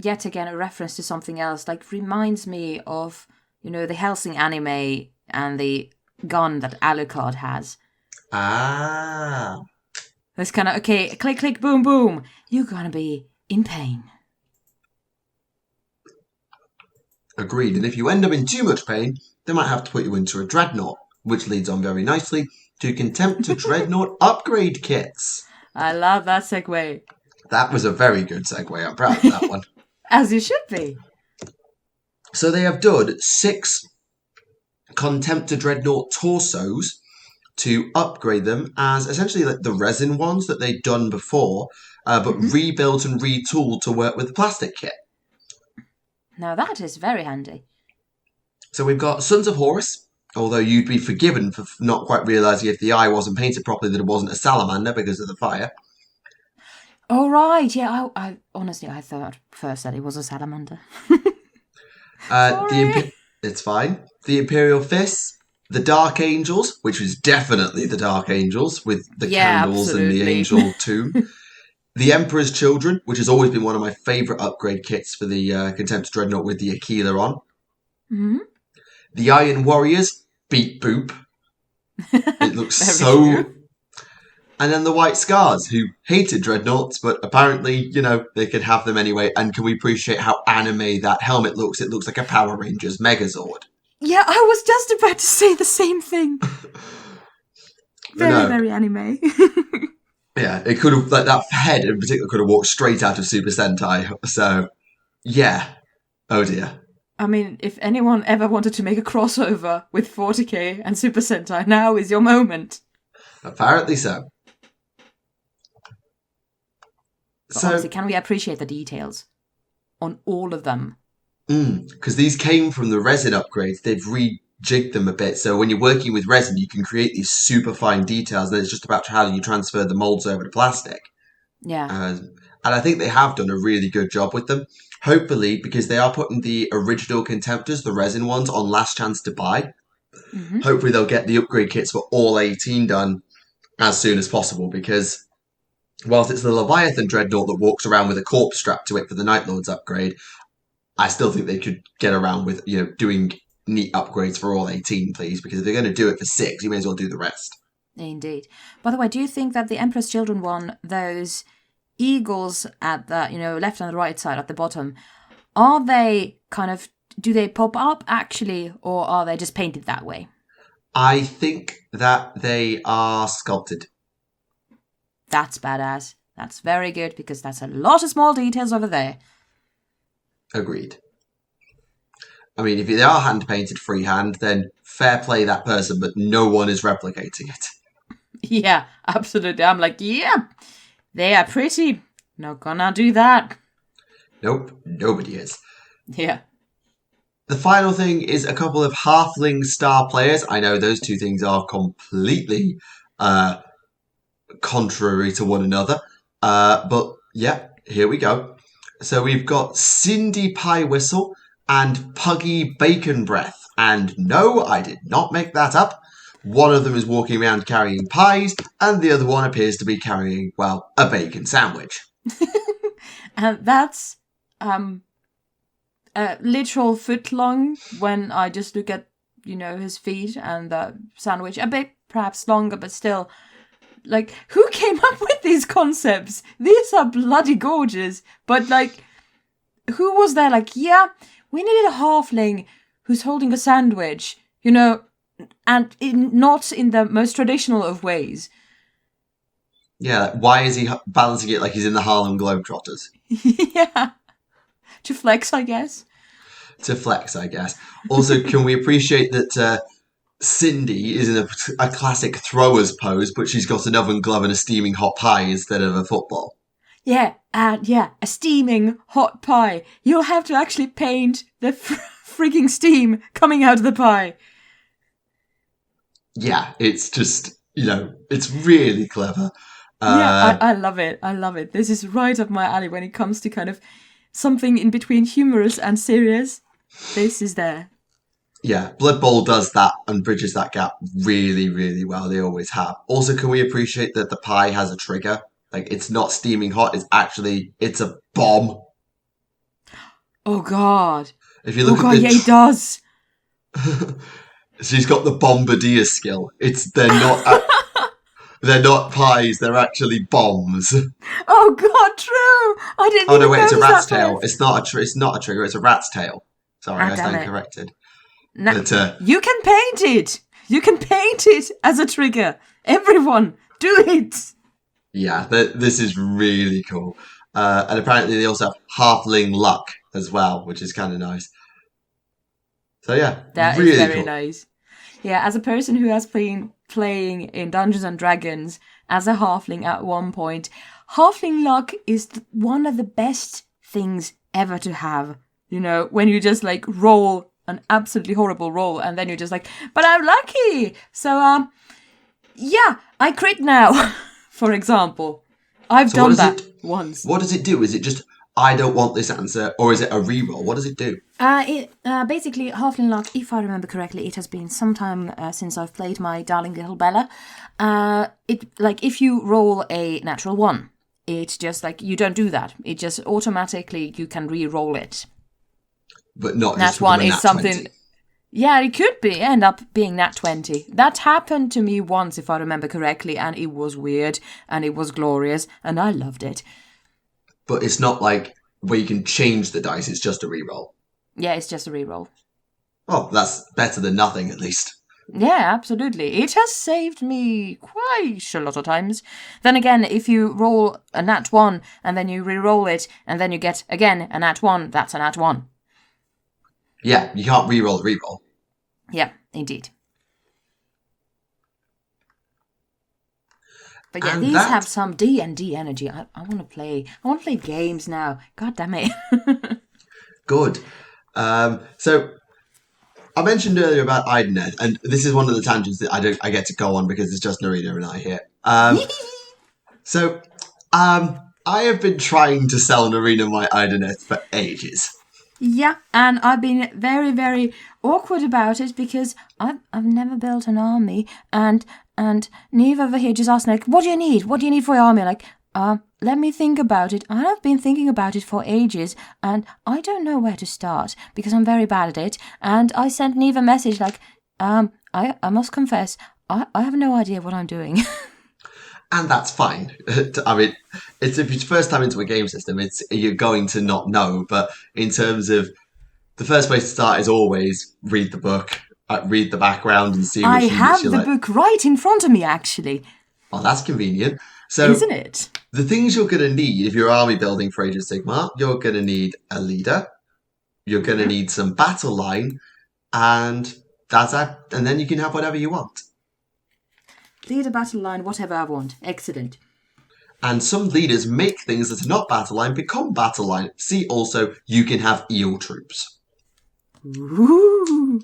yet again, a reference to something else. Reminds me of, the Helsing anime and the gun that Alucard has. Ah. It's kind of, okay, click, click, boom, boom. You're gonna be in pain. Agreed. And if you end up in too much pain, they might have to put you into a Dreadnought, which leads on very nicely to Contemptor Dreadnought upgrade kits. I love that segue. That was a very good segue. I'm proud of that one. As you should be. So they have done 6 Contemptor Dreadnought torsos to upgrade them as essentially the resin ones that they'd done before, but rebuilt and retooled to work with the plastic kit. Now that is very handy. So we've got Sons of Horus, although you'd be forgiven for not quite realising if the eye wasn't painted properly that it wasn't a salamander because of the fire. Oh, right. Yeah, I honestly, I thought first that it was a salamander. It's fine. The Imperial Fists, the Dark Angels, which was definitely the Dark Angels with the candles absolutely. and the angel tomb. The Emperor's Children, which has always been one of my favourite upgrade kits for the Contemptor Dreadnought with the Aquila on. Mm-hmm. The Iron Warriors, beep boop. It looks so... True. And then the White Scars, who hated Dreadnoughts, but apparently, they could have them anyway. And can we appreciate how anime that helmet looks? It looks like a Power Rangers Megazord. Yeah, I was just about to say the same thing. Very anime. Yeah, it could have, that head in particular could have walked straight out of Super Sentai. So, yeah. Oh dear. I mean, if anyone ever wanted to make a crossover with 40k and Super Sentai, now is your moment. Apparently so. But honestly, can we appreciate the details on all of them? Because these came from the resin upgrades. They've rejigged them a bit. So when you're working with resin, you can create these super fine details. And it's just about how you transfer the molds over to plastic. Yeah. And I think they have done a really good job with them. Hopefully, because they are putting the original Contemptors, the resin ones, on last chance to buy. Mm-hmm. Hopefully they'll get the upgrade kits for all 18 done as soon as possible. Because whilst it's the Leviathan Dreadnought that walks around with a corpse strapped to it for the Night Lords upgrade, I still think they could get around with, doing neat upgrades for all 18, please. Because if they're going to do it for 6, you may as well do the rest. Indeed. By the way, do you think that the Emperor's Children one, those eagles at the, left and the right side at the bottom, are they do they pop up actually, or are they just painted that way? I think that they are sculpted. That's badass. That's very good, because that's a lot of small details over there. Agreed. I mean, if they are hand-painted freehand, then fair play that person, but no one is replicating it. Yeah, absolutely. I'm like, yeah, they are pretty. Not gonna do that. Nope, nobody is. Yeah. The final thing is a couple of halfling star players. I know those two things are completely contrary to one another. But yeah, here we go. So we've got Cindy Pie Whistle and Puggy Bacon Breath. And no, I did not make that up. One of them is walking around carrying pies, and the other one appears to be carrying, well, a bacon sandwich. And that's a literal foot long when I just look at, his feet and the sandwich. A bit perhaps longer, but still. Like, who came up with these concepts? These are bloody gorgeous. But, who was there? Yeah, we needed a halfling who's holding a sandwich, and not in the most traditional of ways. Yeah, why is he balancing it like he's in the Harlem Globetrotters? Yeah. To flex, I guess. To flex, I guess. Also, can we appreciate that Cindy is in a classic thrower's pose, but she's got an oven glove and a steaming hot pie instead of a football? Yeah, a steaming hot pie. You'll have to actually paint the freaking steam coming out of the pie. Yeah, it's just, it's really clever. I love it. I love it. This is right up my alley when it comes to kind of something in between humorous and serious. This is there. Yeah, Blood Bowl does that and bridges that gap really, really well. They always have. Also, can we appreciate that the pie has a trigger? Like, it's not steaming hot. It's a bomb. Oh, God. If you look yeah, it does. She's got the bombardier skill. They're not pies. They're actually bombs. Oh God, true. I didn't. Oh no, wait, it's a rat's tail. It's not a trigger. It's a rat's tail. Sorry, I stand corrected. You can paint it. You can paint it as a trigger. Everyone, do it. Yeah, this is really cool. And apparently they also have halfling luck as well, which is kind of nice. So yeah, that really is very cool. nice. Yeah, as a person who has been playing in Dungeons and Dragons as a halfling at one point, halfling luck is one of the best things ever to have. When you just like roll an absolutely horrible roll and then you're just like, but I'm lucky. So, yeah, I crit now, for example. I've done that once. What does it do? Is it just, I don't want this answer, or is it a reroll? What does it do? Basically, halfling luck, if I remember correctly, it has been some time since I've played my darling little Bella. If you roll a natural 1, it's just like, you don't do that. It just automatically, you can re-roll it. But not nat just 1 is something. 20. Yeah, it could end up being nat 20. That happened to me once, if I remember correctly, and it was weird, and it was glorious, and I loved it. But it's not like where you can change the dice, it's just a reroll. Yeah, it's just a reroll. Oh, that's better than nothing, at least. Yeah, absolutely. It has saved me quite a lot of times. Then again, if you roll a nat 1, and then you re-roll it, and then you get, again, a nat 1, that's a nat 1. Yeah, you can't re-roll the reroll. Yeah, indeed. But yeah, these have some D&D energy. I want to play. I want to play games now. God damn it. Good. So I mentioned earlier about Idoneth, and this is one of the tangents that I get to go on because it's just Naerina and I here. I have been trying to sell Naerina my Idoneth for ages. Yeah, and I've been very, very awkward about it because I've never built an army, and Neve over here just asked me, like, what do you need? What do you need for your army? Like, let me think about it. I've been thinking about it for ages, and I don't know where to start because I'm very bad at it. And I sent Neve a message like, I must confess, I have no idea what I'm doing. And that's fine. I mean, it's if it's first time into a game system, you're going to not know. But in terms of the first place to start is always read the book, read the background, and see. I have the book right in front of me, actually. Oh, that's convenient. So, isn't it? The things you're going to need if you're army building for Age of Sigmar, you're going to need a leader, you're going to need some battle line, and that's that. And then you can have whatever you want. Leader, battle line, whatever I want. Excellent. And some leaders make things that are not battle line become battle line. See also, you can have eel troops. Ooh.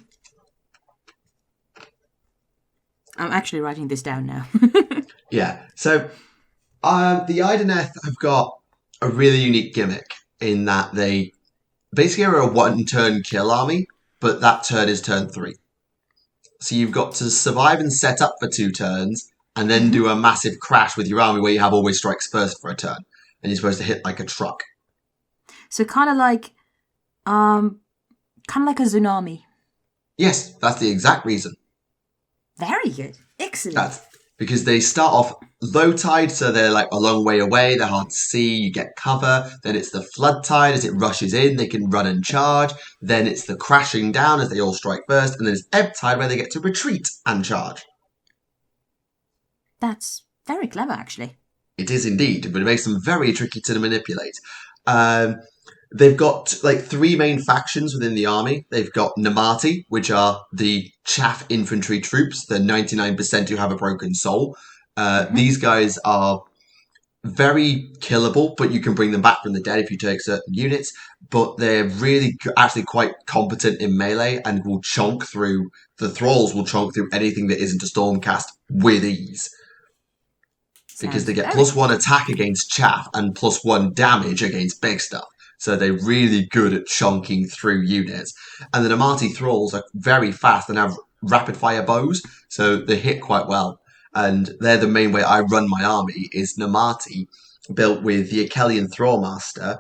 I'm actually writing this down now. Yeah. So, the Idoneth have got a really unique gimmick in that they basically are a one-turn kill army, but that turn is turn 3. So you've got to survive and set up for 2 turns, and then do a massive crash with your army where you have always strikes first for a turn, and you're supposed to hit like a truck. So kind of like a tsunami. Yes, that's the exact reason. Very good. Excellent. because they start off low tide, so they're like a long way away, they're hard to see, you get cover. Then it's the flood tide, as it rushes in, they can run and charge. Then it's the crashing down as they all strike first, and then it's ebb tide where they get to retreat and charge. That's very clever, actually. It is indeed, but it makes them very tricky to manipulate. They've got like three main factions within the army. They've got Namati, which are the chaff infantry troops, the 99% who have a broken soul. These guys are very killable, but you can bring them back from the dead if you take certain units. But they're really actually quite competent in melee and will chonk through, the thralls will chonk through anything that isn't a stormcast with ease. Because they get +1 attack against chaff and +1 damage against big stuff. So they're really good at chonking through units. And the Namati thralls are very fast and have rapid fire bows, so they hit quite well. And they're the main way I run my army, is Namati, built with the Akelian Thrallmaster,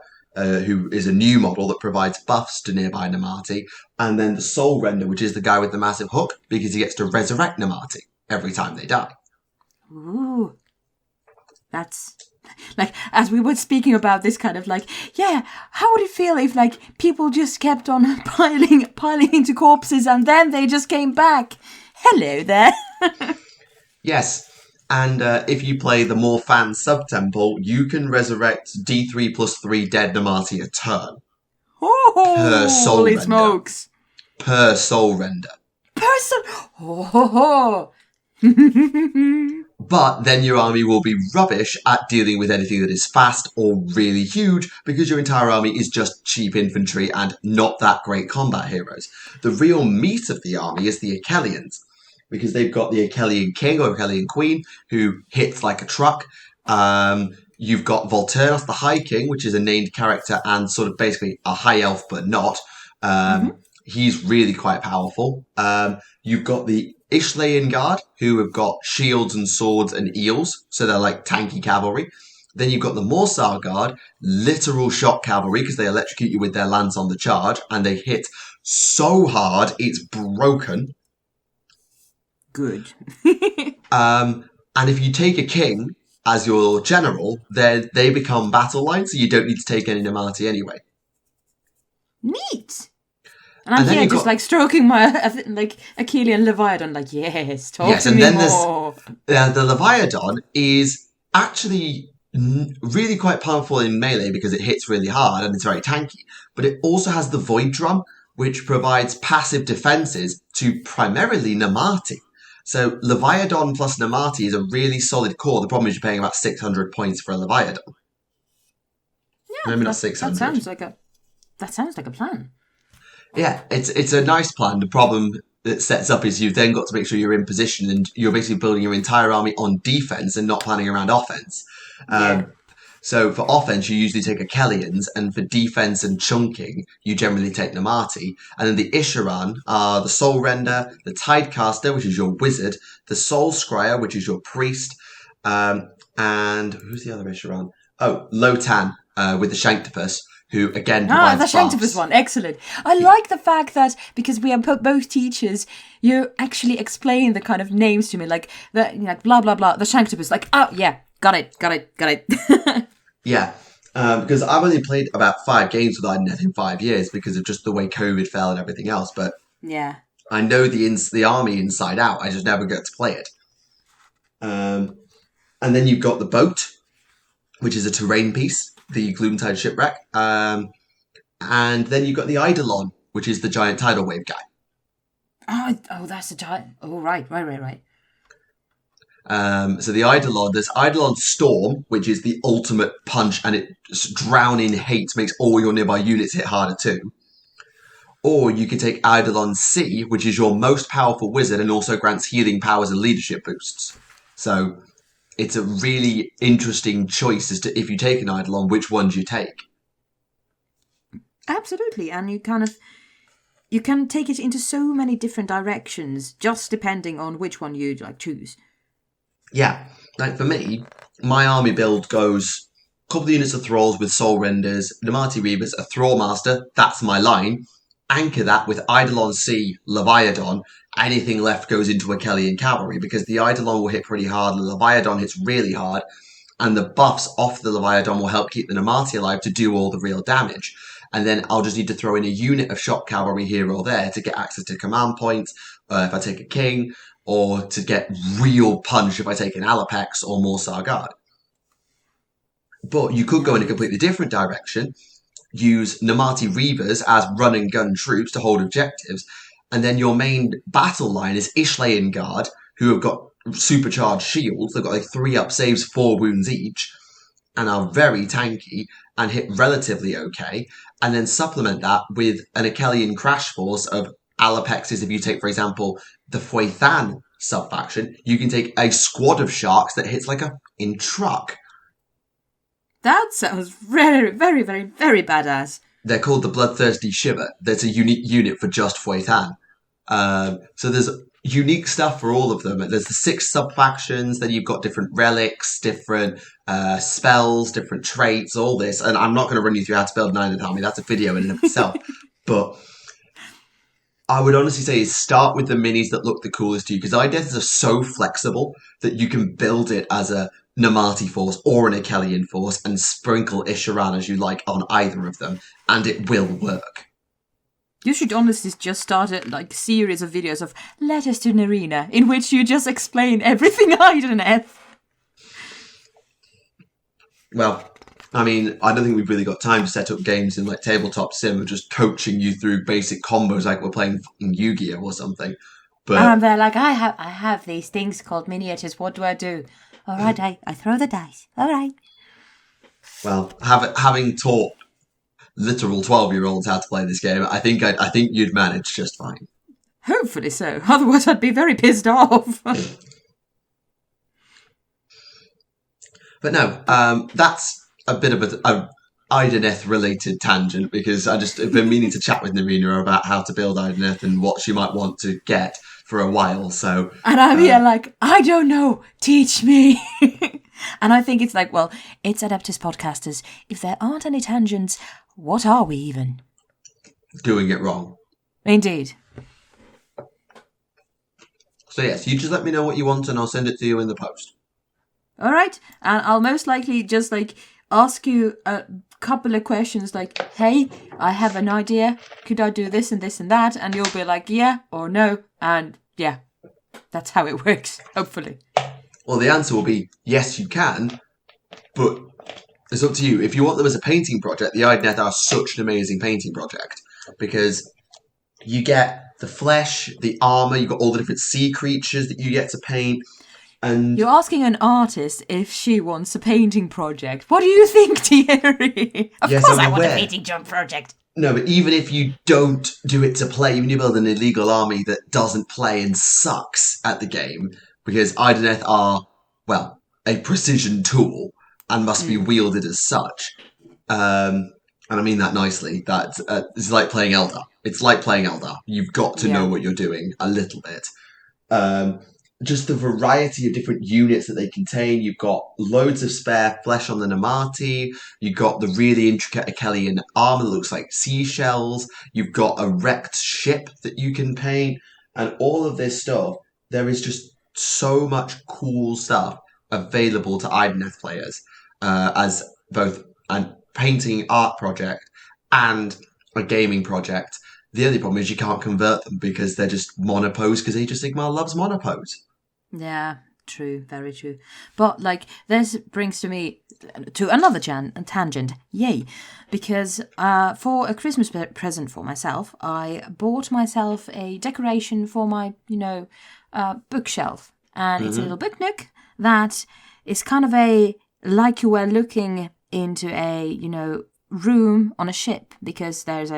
who is a new model that provides buffs to nearby Namati, and then the Soul Render, which is the guy with the massive hook, because he gets to resurrect Namati every time they die. Ooh. That's, like, as we were speaking about this kind of like, yeah, how would it feel if, like, people just kept on piling into corpses and then they just came back? Hello there. Yes, and if you play the more fan sub-temple, you can resurrect D3+3 dead Namati a turn. Oh, per soul holy render. smokes. Per soul render. Oh. But then your army will be rubbish at dealing with anything that is fast or really huge, because your entire army is just cheap infantry and not that great combat heroes. The real meat of the army is the Akelians, because they've got the Akelian King or Akelian Queen, who hits like a truck. You've got Volturnos, the High King, which is a named character and sort of basically a high elf, but not. He's really quite powerful. You've got the Ishlayan Guard, who have got shields and swords and eels, so they're like tanky cavalry. Then you've got the Morsar Guard, literal shock cavalry, because they electrocute you with their lance on the charge, and they hit so hard it's broken. Good. And if you take a king as your general, then they become battle lines, so you don't need to take any Namati anyway. Neat. And I'm here just like stroking my like Achillean Leviathan, like, yes, talk to me more. The Leviathan is actually really quite powerful in melee because it hits really hard and it's very tanky. But it also has the Void Drum, which provides passive defenses to primarily Namati. So Leviathan plus Namati is a really solid core. The problem is you're paying about 600 points for a Leviathan. Yeah, maybe not 600. That sounds like a plan. Yeah, it's a nice plan. The problem that sets up is you've then got to make sure you're in position and you're basically building your entire army on defense and not planning around offense. So for offense, you usually take Akelians, and for defense and chunking, you generally take Namati. And then the Isharan are the Soul Render, the Tidecaster, which is your wizard, the Soul Scryer, which is your priest, and who's the other Isharan? Oh, Lotan with the Shanktopus, who again provides the Shanktopus one, excellent. I like the fact that because we are both teachers, you actually explain the kind of names to me, like the blah blah blah, the Shanktopus, like, oh yeah, got it. Yeah, because I've only played about 5 games with Idoneth in 5 years because of just the way COVID fell and everything else. But yeah, I know the army inside out. I just never get to play it. And then you've got the boat, which is a terrain piece, the Gloomtide shipwreck. And then you've got the Eidolon, which is the giant tidal wave guy. Oh, that's a giant. Oh, right. So the Eidolon, there's Eidolon Storm, which is the ultimate punch, and it just drown in hate, makes all your nearby units hit harder too. Or you could take Eidolon Sea, which is your most powerful wizard and also grants healing powers and leadership boosts. So it's a really interesting choice as to if you take an Eidolon, which ones you take. Absolutely, and you can take it into so many different directions, just depending on which one you choose. Yeah, like for me, my army build goes a couple of units of Thralls with Soul Renders, Namati Reavers, a Thrall Master, that's my line, anchor that with Eidolon C, Leviathan. Anything left goes into Achillean cavalry because the Eidolon will hit pretty hard, the Leviathan hits really hard, and the buffs off the Leviathan will help keep the Namarti alive to do all the real damage. And then I'll just need to throw in a unit of shock cavalry here or there to get access to command points if I take a king, or to get real punch if I take an Alapex or more Sargard. But you could go in a completely different direction, use Namarti Reavers as run and gun troops to hold objectives, and then your main battle line is Ishlayan Guard, who have got supercharged shields. They've got like 3-up saves, 4 wounds each, and are very tanky and hit relatively okay. And then supplement that with an Achillean crash force of Alapexes. If you take, for example, the Fuethan sub-faction, you can take a squad of sharks that hits like a in truck. That sounds very, very, very, very badass. They're called the Bloodthirsty Shiver. That's a unique unit for just Fuethan. So there's unique stuff for all of them. There's the 6 sub-factions, then you've got different relics, different spells, different traits, all this. And I'm not going to run you through how to build an Idoneth army. That's a video in and of itself. But I would honestly say is start with the minis that look the coolest to you, because Idoneths are so flexible that you can build it as a Namarti force or an Achillean force and sprinkle Isharan as you like on either of them, and it will work. You should honestly just start a series of videos of Letters to Naerina, in which you just explain everything Idoneth. Well, I mean, I don't think we've really got time to set up games in like tabletop sim of just coaching you through basic combos like we're playing Yu-Gi-Oh or something. But and they're like, I have these things called miniatures. What do I do? All right, I throw the dice. All right. Well, having taught literal 12-year-olds how to play this game, I think you'd manage just fine. Hopefully so. Otherwise, I'd be very pissed off. But no, that's a bit of a Idoneth-related tangent, because I just have been meaning to chat with Naerina about how to build Idoneth and what she might want to get for a while. So, and I'm here like, I don't know, teach me. And I think it's like, well, it's Adeptus Podcasters. If there aren't any tangents, what are we even? Doing it wrong. Indeed. So yes, you just let me know what you want and I'll send it to you in the post. All right, and I'll most likely just ask you a couple of questions like, hey, I have an idea. Could I do this and this and that? And you'll be like, yeah or no. And yeah, that's how it works, hopefully. Well, the answer will be, yes, you can, but it's up to you. If you want them as a painting project, the Idoneth are such an amazing painting project, because you get the flesh, the armour, you've got all the different sea creatures that you get to paint. And you're asking an artist if she wants a painting project. What do you think, Thierry? Of course I want a painting project. No, but even if you don't do it to play, even if you build an illegal army that doesn't play and sucks at the game, because Idoneth are, well, a precision tool and must be wielded as such. And I mean that nicely. That it's like playing Eldar. It's like playing Eldar. You've got to know what you're doing a little bit. Just the variety of different units that they contain. You've got loads of spare flesh on the Namarti. You've got the really intricate Achillean armor that looks like seashells. You've got a wrecked ship that you can paint. And all of this stuff, there is just so much cool stuff available to Idoneth players as both a painting art project and a gaming project. The only problem is you can't convert them because they're just monopose, because Age of Sigmar loves monopose. Yeah, true, very true. But this brings me to another tangent. Yay! Because for a Christmas present for myself, I bought myself a decoration for my, bookshelf, and it's a little book nook that is kind of like you were looking into a room on a ship, because there's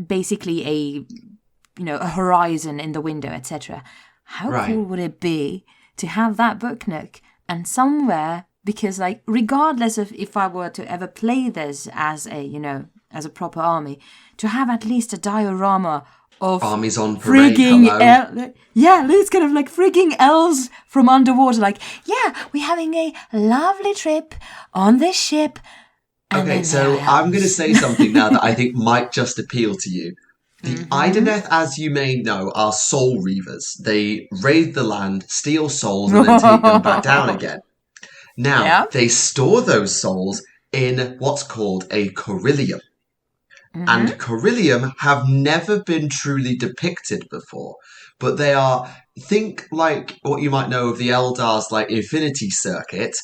basically a horizon in the window, etc. How cool would it be to have that book nook and somewhere, because regardless of if I were to ever play this as a proper army, to have at least a diorama of armies on parade, it's kind of like frigging elves from underwater, we're having a lovely trip on this ship. And Okay, then there so it I'm going to happens. say something now that I think might just appeal to you. The Mm-hmm. Idoneth, as you may know, are soul reavers. They raid the land, steal souls, and then take them back down again. Now, Yeah. they store those souls in what's called a Coryllium. Mm-hmm. And Coryllium have never been truly depicted before. But they are, think like what you might know of the Eldar's like Infinity Circuit,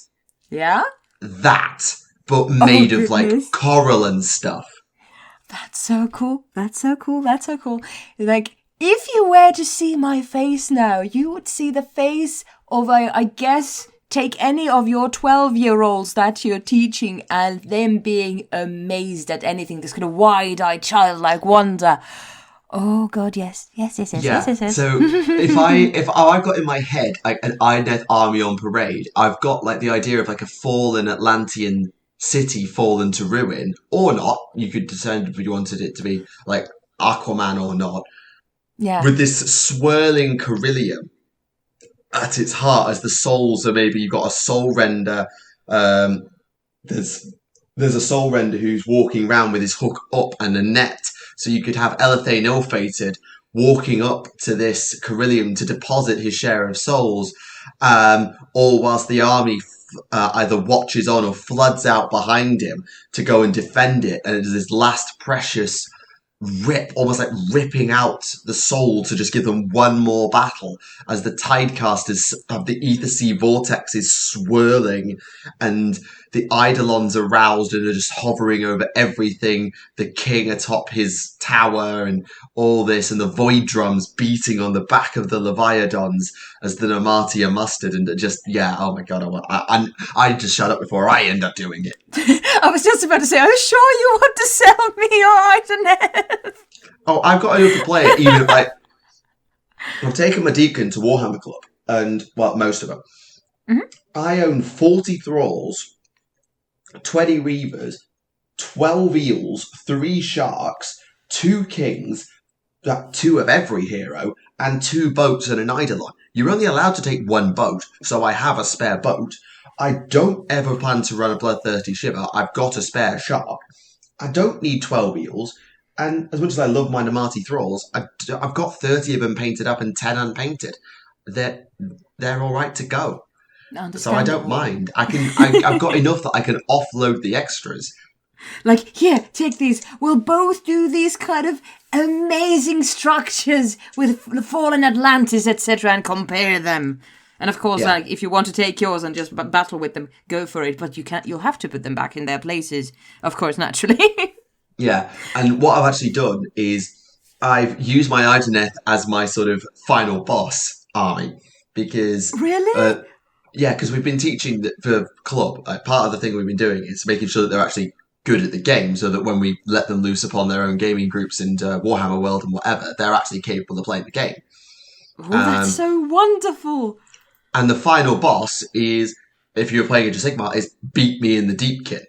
Yeah. that, but Oh made of like goodness. coral and stuff. That's so cool. That's so cool. That's so cool. Like, if you were to see my face now, you would see the face of, I guess, take any of your 12-year-olds that you're teaching and them being amazed at anything. This kind of wide-eyed, childlike wonder. Oh, God, yes. Yes, yes, yes, yes, Yeah. yes, yes. So if I've got in my head like an Idoneth army on parade, I've got like the idea of like a fallen Atlantean city fallen to ruin, or not. You could decide if you wanted it to be like Aquaman or not, Yeah. with this swirling Coryllium at its heart as the souls are maybe you've got a soul render. Um, there's there's a soul render who's walking around with his hook up and a net. So you could have Elethane ill-fated walking up to this Coryllium to deposit his share of souls, all whilst the army either watches on or floods out behind him to go and defend it. And it is this last precious almost like ripping out the soul to just give them one more battle as the tidecasters have the ether sea vortexes swirling and the eidolons are roused and are just hovering over everything, the king atop his tower and all this, and the void drums beating on the back of the leviathans as the Nomati are mustered, and just, yeah, oh my god, I just shut up before I end up doing it. I was just about to say, I'm sure you want to sell me your Idoneth. Oh, I've got enough to play it, even if I've taken my Deepkin to Warhammer Club, and, well, most of them. Mm-hmm. I own 40 Thralls, 20 Reavers, 12 Eels, 3 Sharks, 2 Kings, 2 of every hero, and 2 boats and an Eidolon. You're only allowed to take 1 boat, so I have a spare boat. I don't ever plan to run a Bloodthirsty Shiver. I've got a spare Shark. I don't need 12 Eels. And as much as I love my Namati Thralls, I've got 30 of them painted up and 10 unpainted. They're all right to go. So I don't Understandable. mind. I've got enough that I can offload the extras. Like, here, take these. We'll both do these kind of amazing structures with the fallen Atlantis, etc., and compare them. And of course, Yeah. like, if you want to take yours and just battle with them, go for it. But you can't. You'll have to put them back in their places, of course, naturally. Yeah. And what I've actually done is I've used my Idoneth as my sort of final boss army because Really? yeah, because we've been teaching that for club. Like, part of the thing we've been doing is making sure that they're actually good at the game, so that when we let them loose upon their own gaming groups in Warhammer World and whatever, they're actually capable of playing the game. Oh, that's so wonderful. And the final boss is, if you're playing Age of Sigmar, is beat me in the Deepkin.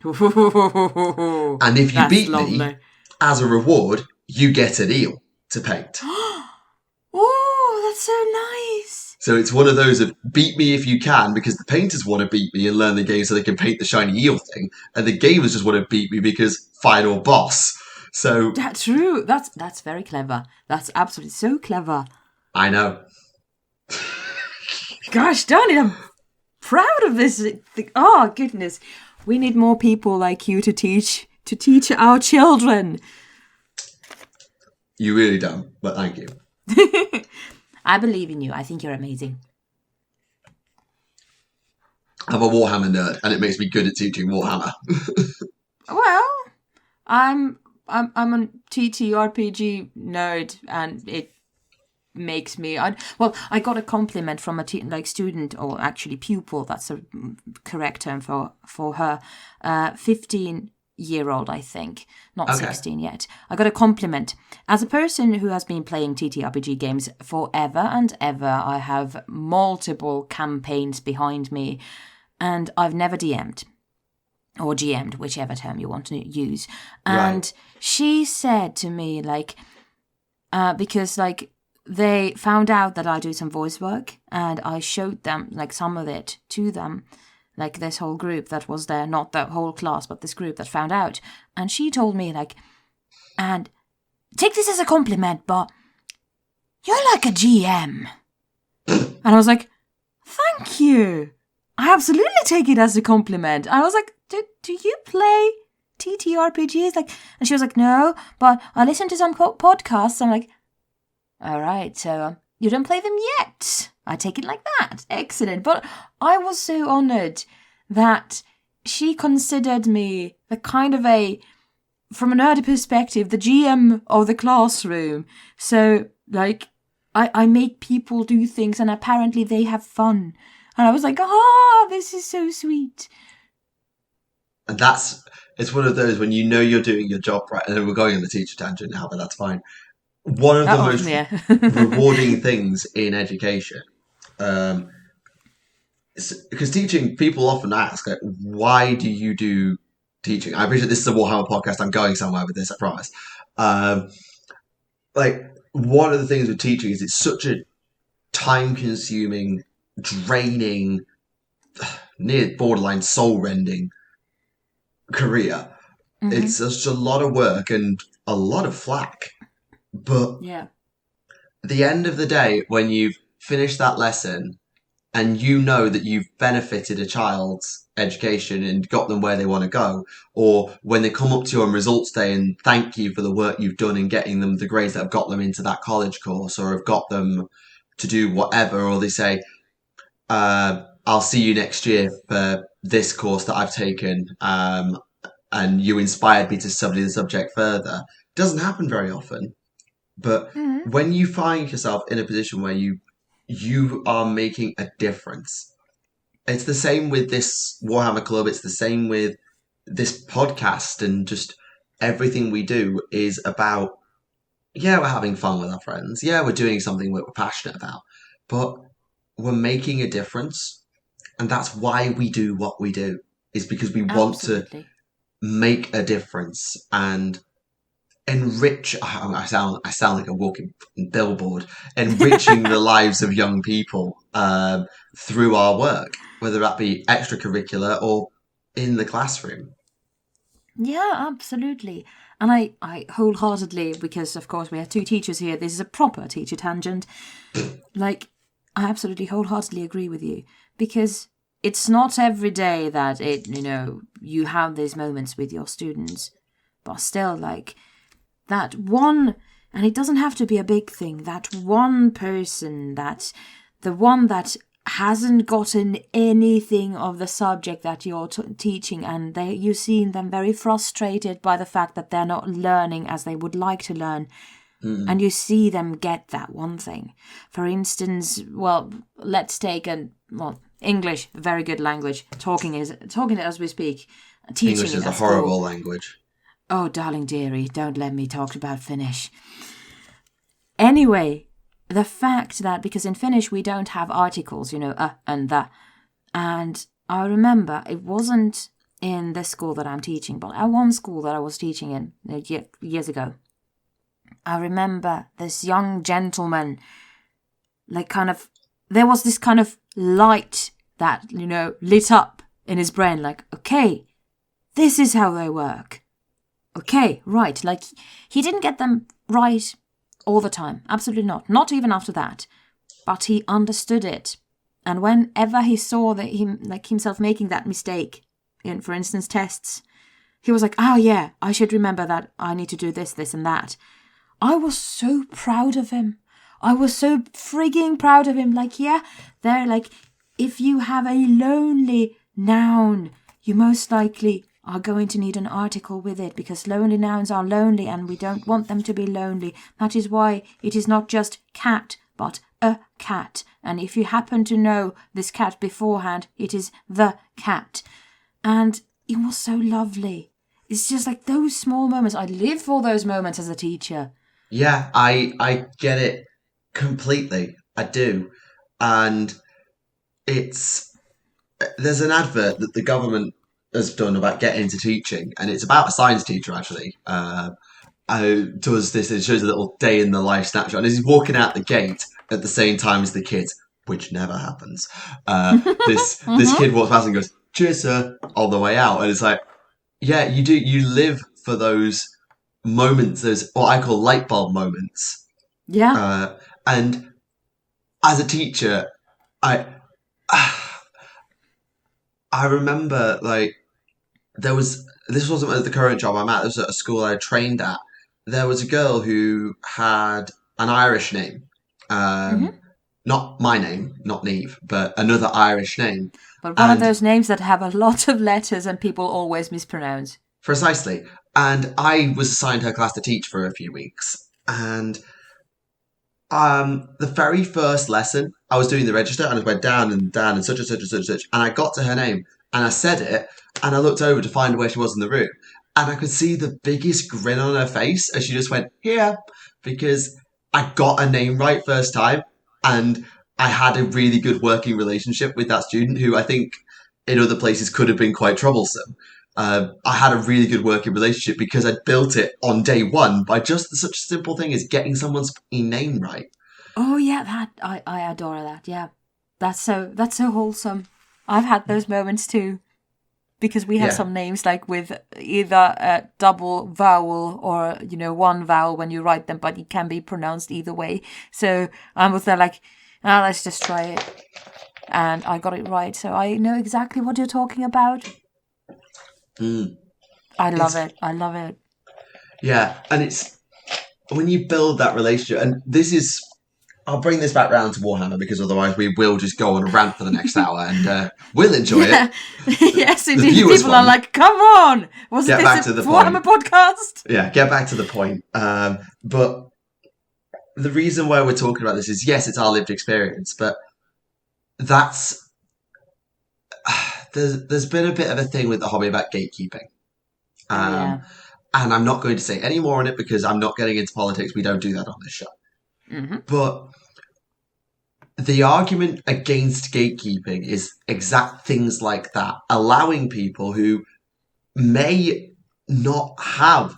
And if you That's beat lovely. me, as a reward, you get an eel to paint. Oh, that's so nice. So it's one of those of beat me if you can, because the painters want to beat me and learn the game so they can paint the shiny eel thing, and the gamers just want to beat me because final boss. So That's true. That's very clever. That's absolutely so clever. I know. Gosh darn it, I'm proud of this. Oh goodness, we need more people like you to teach our children. You really don't, but thank you. I believe in you. I think you're amazing. I'm a Warhammer nerd, and it makes me good at teaching Warhammer. Well, I'm a TTRPG nerd, and it makes me. I got a compliment from a student, or actually pupil. That's a correct term for her. 15-year-old, I think, not Okay. 16 yet. I got a compliment. As a person who has been playing TTRPG games forever and ever, I have multiple campaigns behind me, and I've never DM'd. Or GM'd, whichever term you want to use. And Right. she said to me, like, because, like, they found out that I do some voice work, and I showed them, like, some of it to them. like this whole group that was there, not the whole class, but this group that found out. And she told me, like, and take this as a compliment, but you're like a GM. And I was like, thank you. I absolutely take it as a compliment. And I was like, do you play TTRPGs? Like, and she was like, no, but I listen to some podcasts. I'm like, all right, so you don't play them yet. I take it like that. Excellent. But I was so honoured that she considered me the kind of from a nerdy perspective, the GM of the classroom. So, like, I make people do things and apparently they have fun. And I was like, this is so sweet. And it's one of those when you know you're doing your job right, and then we're going on the teacher tangent now, but that's fine. One of the most rewarding things in education, because teaching, people often ask, like, why do you do teaching? I appreciate this is a Warhammer podcast. I'm going somewhere with this, I promise. Like, one of the things with teaching is it's such a time-consuming, draining, near borderline soul-rending career. Mm-hmm. It's just a lot of work and a lot of flack. But at the end of the day, when you've finished that lesson and you know that you've benefited a child's education and got them where they want to go, or when they come up to you on results day and thank you for the work you've done in getting them the grades that have got them into that college course or have got them to do whatever, or they say, I'll see you next year for this course that I've taken, and you inspired me to study the subject further. It doesn't happen very often. But when you find yourself in a position where you are making a difference, it's the same with this Warhammer Club, it's the same with this podcast, and just everything we do is about, we're having fun with our friends, we're doing something we're passionate about, but we're making a difference. And that's why we do what we do, is because we want to make a difference and enrich. I sound like a walking billboard. Enriching the lives of young people through our work, whether that be extracurricular or in the classroom. Yeah, absolutely. And I wholeheartedly, because of course we have two teachers here, this is a proper teacher tangent. Like, I absolutely wholeheartedly agree with you, because it's not every day that you have these moments with your students, but still, like, that one, and it doesn't have to be a big thing, that one person, the one that hasn't gotten anything of the subject that you're teaching, and you've seen them very frustrated by the fact that they're not learning as they would like to learn. And you see them get that one thing. For instance, let's take English, very good language. Talking it as we speak. Teaching English is a horrible language. Oh, darling dearie, don't let me talk about Finnish. Anyway, the fact that, because in Finnish we don't have articles, and the. And I remember it wasn't in this school that I'm teaching, but at one school that I was teaching in years ago. I remember this young gentleman, there was this kind of light that, lit up in his brain, like, okay, this is how they work. Okay, right. Like, he didn't get them right all the time. Absolutely not. Not even after that. But he understood it. And whenever he saw himself making that mistake in, for instance, tests, he was like, oh yeah, I should remember that I need to do this, this and that. I was so proud of him. I was so frigging proud of him. Like, they're like, if you have a lonely noun, you most likely are going to need an article with it, because lonely nouns are lonely and we don't want them to be lonely. That is why it is not just cat, but a cat. And if you happen to know this cat beforehand, it is the cat. And it was so lovely. It's just like those small moments. I live for those moments as a teacher. Yeah, I get it completely. I do. And there's an advert that the government has done about getting into teaching, and it's about a science teacher, actually. Does this, it shows a little day in the life snapshot, and as he's walking out the gate at the same time as the kids, which never happens, this kid walks past and goes, cheers, sir, on the way out. And it's like, yeah, you do. You live for those moments, those what I call light bulb moments. Yeah. And as a teacher, I I remember like this wasn't at the current job I'm at. This was at a school I trained at. There was a girl who had an Irish name, Mm-hmm. not my name, not Neve, but another Irish name, But one of and those names that have a lot of letters and people always mispronounce. precisely. And I was assigned her class to teach for a few weeks, and the very first lesson, I was doing the register and I went down and down and such and such and such and such. And I got to her name and I said it and I looked over to find where she was in the room. And I could see the biggest grin on her face as she just went, here, because I got a name right first time. And I had a really good working relationship with that student who I think in other places could have been quite troublesome. I had a really good working relationship because I built it on day one by just such a simple thing as getting someone's name right. Oh yeah, that I adore that. Yeah, that's so wholesome. I've had those moments too, because we have Yeah. some names like with either a double vowel or one vowel when you write them, but it can be pronounced either way. So I was there like, let's just try it, and I got it right. So I know exactly what you're talking about. I love It's it. I love it. yeah, and it's when you build that relationship, and this is I'll bring this back round to Warhammer because otherwise we will just go on a rant for the next hour, and we'll enjoy Yeah. it. Yes, The indeed. viewers People are won't. like, come on! Wasn't Get back this to a the Warhammer point. podcast? Yeah, get back to the point. But the reason why we're talking about this is yes, it's our lived experience, but that's there's been a bit of a thing with the hobby about gatekeeping. Oh yeah. And I'm not going to say any more on it because I'm not getting into politics. We don't do that on this show. Mm-hmm. But the argument against gatekeeping is exact things like that, allowing people who may not have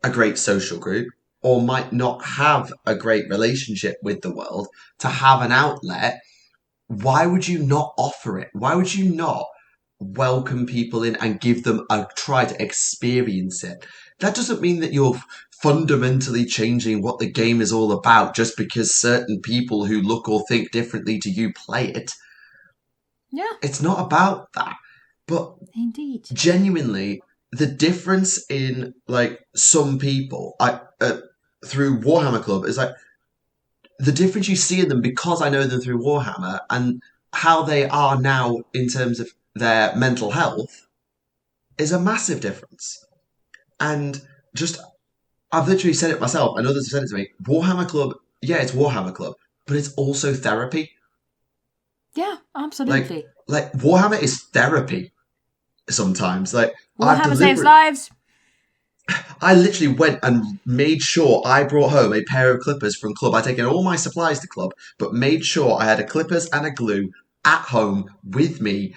a great social group or might not have a great relationship with the world to have an outlet. Why would you not offer it? Why would you not welcome people in and give them a try to experience it? That doesn't mean that you're fundamentally changing what the game is all about just because certain people who look or think differently to you play it. Yeah. It's not about that. But Indeed. genuinely, the difference in like some people through Warhammer Club is like the difference you see in them because I know them through Warhammer and how they are now in terms of their mental health is a massive difference. And just, I've literally said it myself, and others have said it to me. Warhammer Club, yeah, it's Warhammer Club, but it's also therapy. Yeah, absolutely. Like Warhammer is therapy sometimes. Like, Warhammer saves lives. I literally went and made sure I brought home a pair of clippers from club. I'd taken all my supplies to club, but made sure I had a clippers and a glue at home with me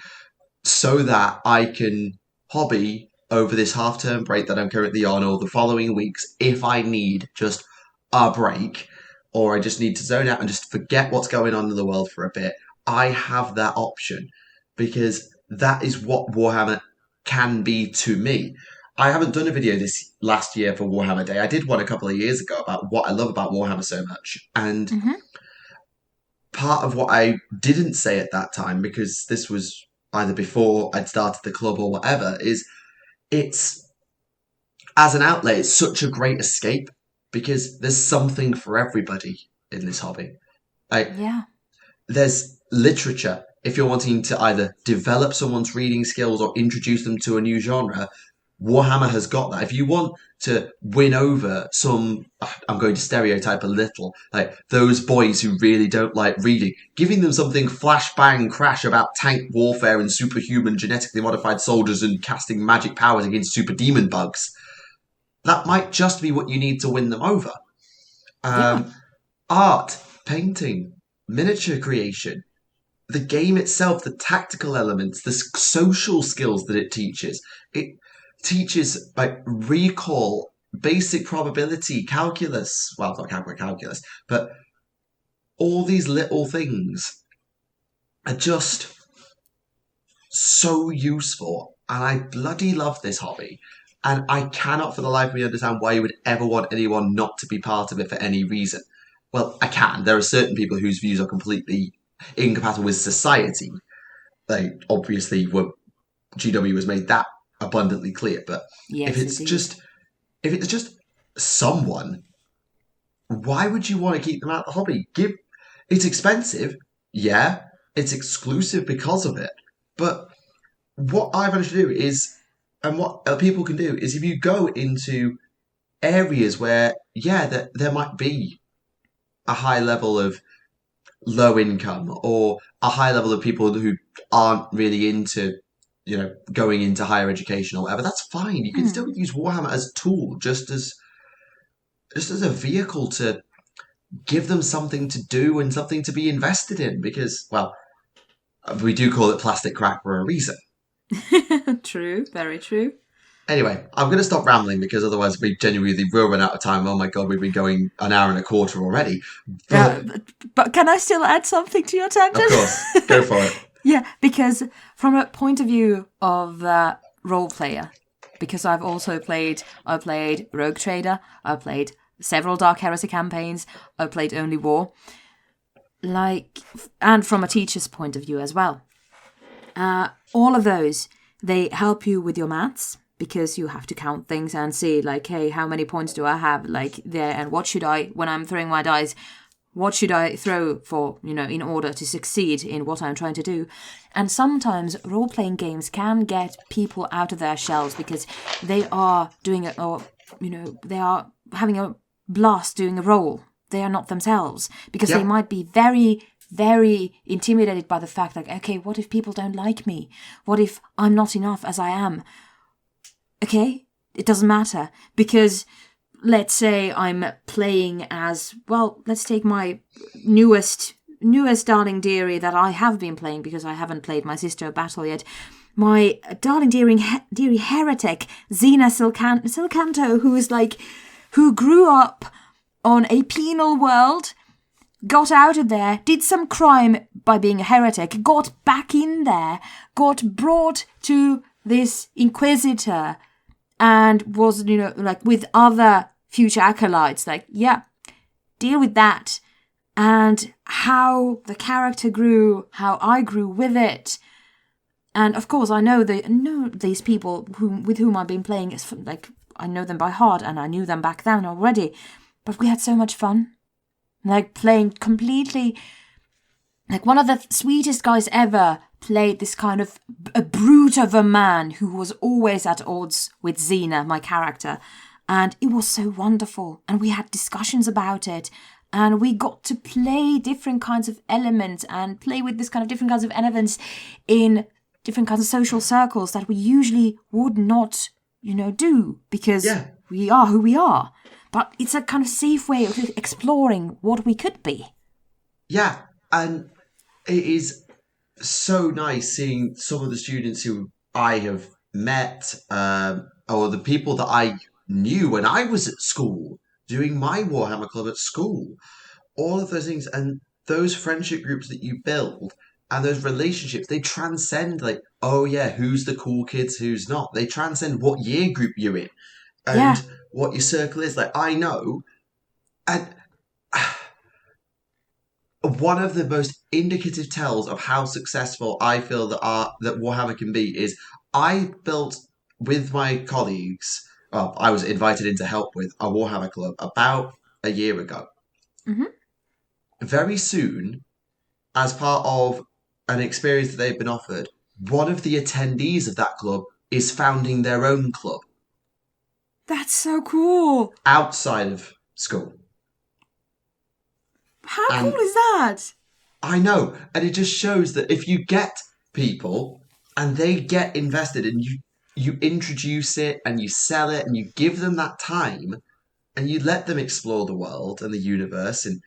so that I can hobby over this half-term break that I'm currently on or the following weeks if I need just a break or I just need to zone out and just forget what's going on in the world for a bit. I have that option because that is what Warhammer can be to me. I haven't done a video this last year for Warhammer Day. I did one a couple of years ago about what I love about Warhammer so much. And part of what I didn't say at that time, because this was either before I'd started the club or whatever, is it's, as an outlet, it's such a great escape because there's something for everybody in this hobby. Yeah. There's literature. If you're wanting to either develop someone's reading skills or introduce them to a new genre, Warhammer has got that. If you want to win over some, I'm going to stereotype a little, like those boys who really don't like reading, giving them something flash, bang, crash about tank warfare and superhuman genetically modified soldiers and casting magic powers against super demon bugs, that might just be what you need to win them over. Art, painting, miniature creation, the game itself, the tactical elements, the social skills that it teaches like recall, basic probability, calculus. Well, not calculus, but all these little things are just so useful, and I bloody love this hobby. And I cannot for the life of me understand why you would ever want anyone not to be part of it for any reason. Well, I can. There are certain people whose views are completely incompatible with society. They obviously were. GW has made that abundantly clear. But if Yes, it's indeed. just if it's just someone, why would you want to keep them out of the hobby? It's expensive, yeah. It's exclusive because of it. But what I've managed to do is, and what people can do is, if you go into areas where, yeah, there might be a high level of low income or a high level of people who aren't really into, going into higher education or whatever, that's fine. You can still use Warhammer as a tool, just as a vehicle to give them something to do and something to be invested in. Because, well, we do call it plastic crack for a reason. True, very true. Anyway, I'm going to stop rambling because otherwise we genuinely will run out of time. Oh my god, we've been going an hour and a quarter already. Yeah, But, but can I still add something to your of tangent? course, go for it. Yeah, because from a point of view of role player, because I played Rogue Trader, I played several Dark Heresy campaigns, I played Only War, and from a teacher's point of view as well. All of those, they help you with your maths, because you have to count things and see, hey, how many points do I have, there, and what should I, when I'm throwing my dice, what should I throw for, in order to succeed in what I'm trying to do? And sometimes role-playing games can get people out of their shells because they are doing it, or, they are having a blast doing a role. They are not themselves because they might be very, very intimidated by the fact, okay, what if people don't like me? What if I'm not enough as I am? Okay, it doesn't matter because let's say I'm playing as, well, let's take my newest darling dearie that I have been playing because I haven't played my sister battle yet. My darling dearie heretic, Xena Silcanto, who grew up on a penal world, got out of there, did some crime by being a heretic, got back in there, got brought to this Inquisitor, and was, with other future acolytes, deal with that. And how the character grew, how I grew with it. And of course, I know these people with whom I've been playing. I know them by heart, and I knew them back then already. But we had so much fun. Playing completely. One of the sweetest guys ever played this kind of a brute of a man who was always at odds with Xena, my character. And it was so wonderful. And we had discussions about it. And we got to play different kinds of elements and play with this kind of different kinds of elements in different kinds of social circles that we usually would not, do because we are who we are. But it's a kind of safe way of exploring what we could be. Yeah, and it is so nice seeing some of the students who I have met, or the people that I knew when I was at school, doing my Warhammer club at school. All of those things and those friendship groups that you build and those relationships, they transcend oh yeah, who's the cool kids, who's not. They transcend what year group you're in and what your circle is. I know, and one of the most indicative tells of how successful I feel that Warhammer can be is I built with my colleagues. Well, I was invited in to help with a Warhammer club about a year ago. Mm-hmm. Very soon, as part of an experience that they've been offered, one of the attendees of that club is founding their own club. That's so cool. Outside of school. How cool is that? I know. And it just shows that if you get people and they get invested and you introduce it and you sell it and you give them that time and you let them explore the world and the universe and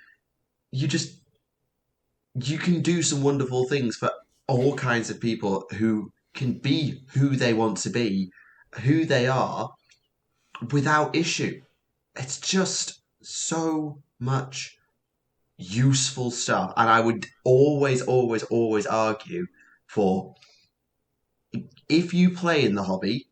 you can do some wonderful things for all kinds of people who can be who they want to be, who they are, without issue. It's just so much useful stuff. And I would always, always, always argue for if you play in the hobby,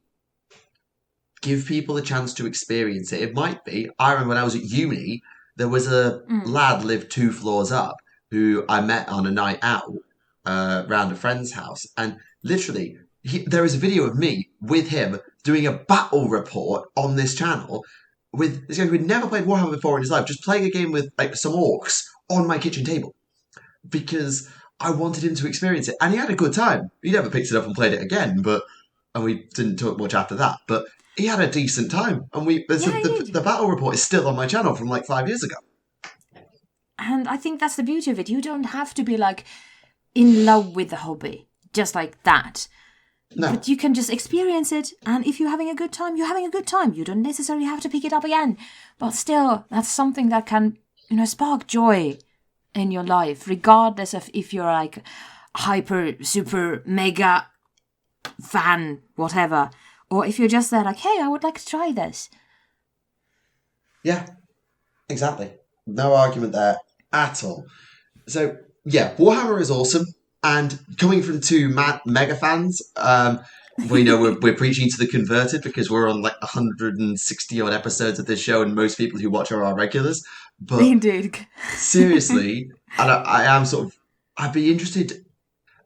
give people a chance to experience it. It might be. I remember when I was at uni, there was a lad lived 2 floors up who I met on a night out round a friend's house, and literally there is a video of me with him doing a battle report on this channel with this guy who had never played Warhammer before in his life, just playing a game with like some orcs on my kitchen table because I wanted him to experience it, and he had a good time. He never picked it up and played it again, and we didn't talk much after that. But he had a decent time, and the battle report is still on my channel from like 5 years ago. And I think that's the beauty of it. You don't have to be like in love with the hobby just like that. No. But you can just experience it, and if you're having a good time, you're having a good time. You don't necessarily have to pick it up again. But still, that's something that can, spark joy in your life, regardless of if you're like hyper, super, mega fan, whatever. Or if you're just there like, hey, I would like to try this. Yeah, exactly. No argument there at all. So, yeah, Warhammer is awesome. And coming from 2 mega fans, we know we're preaching to the converted because we're on like 160 odd episodes of this show, and most people who watch are our regulars. But indeed, seriously, and I am I'd be interested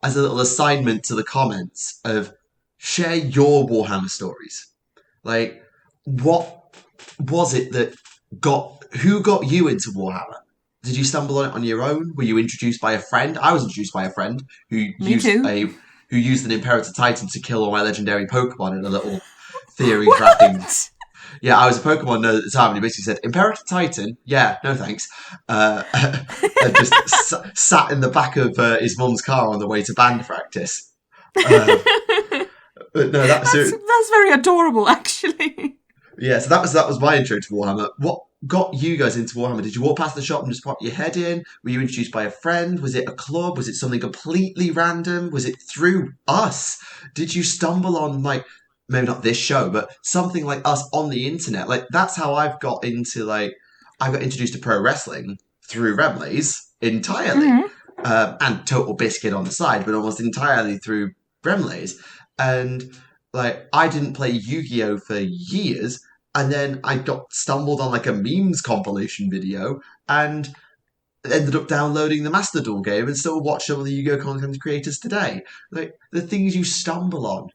as a little assignment to the comments of share your Warhammer stories. Like, what was it that who got you into Warhammer? Did you stumble on it on your own? Were you introduced by a friend? I was introduced by a friend who used an Imperator Titan to kill all my legendary Pokemon in a little theory crafting. Yeah, I was a Pokemon nerd at the time, and he basically said, Imperator Titan? Yeah, no thanks. And just sat in the back of his mum's car on the way to band practice. But no, that's very adorable, actually. Yeah, so that was my intro to Warhammer. What got you guys into Warhammer? Did you walk past the shop and just pop your head in? Were you introduced by a friend? Was it a club? Was it something completely random? Was it through us? Did you stumble on, like, maybe not this show, but something like us on the internet? Like, that's how I've got into, like, I got introduced to pro wrestling through Remleiz entirely. And Total Biscuit on the side, but almost entirely through Remleiz. And, like, I didn't play Yu-Gi-Oh! For years, and then I got stumbled on, like, a memes compilation video, and ended up downloading the Master Duel game, and still watch some of the Yu-Gi-Oh! Content creators today. Like, the things you stumble on.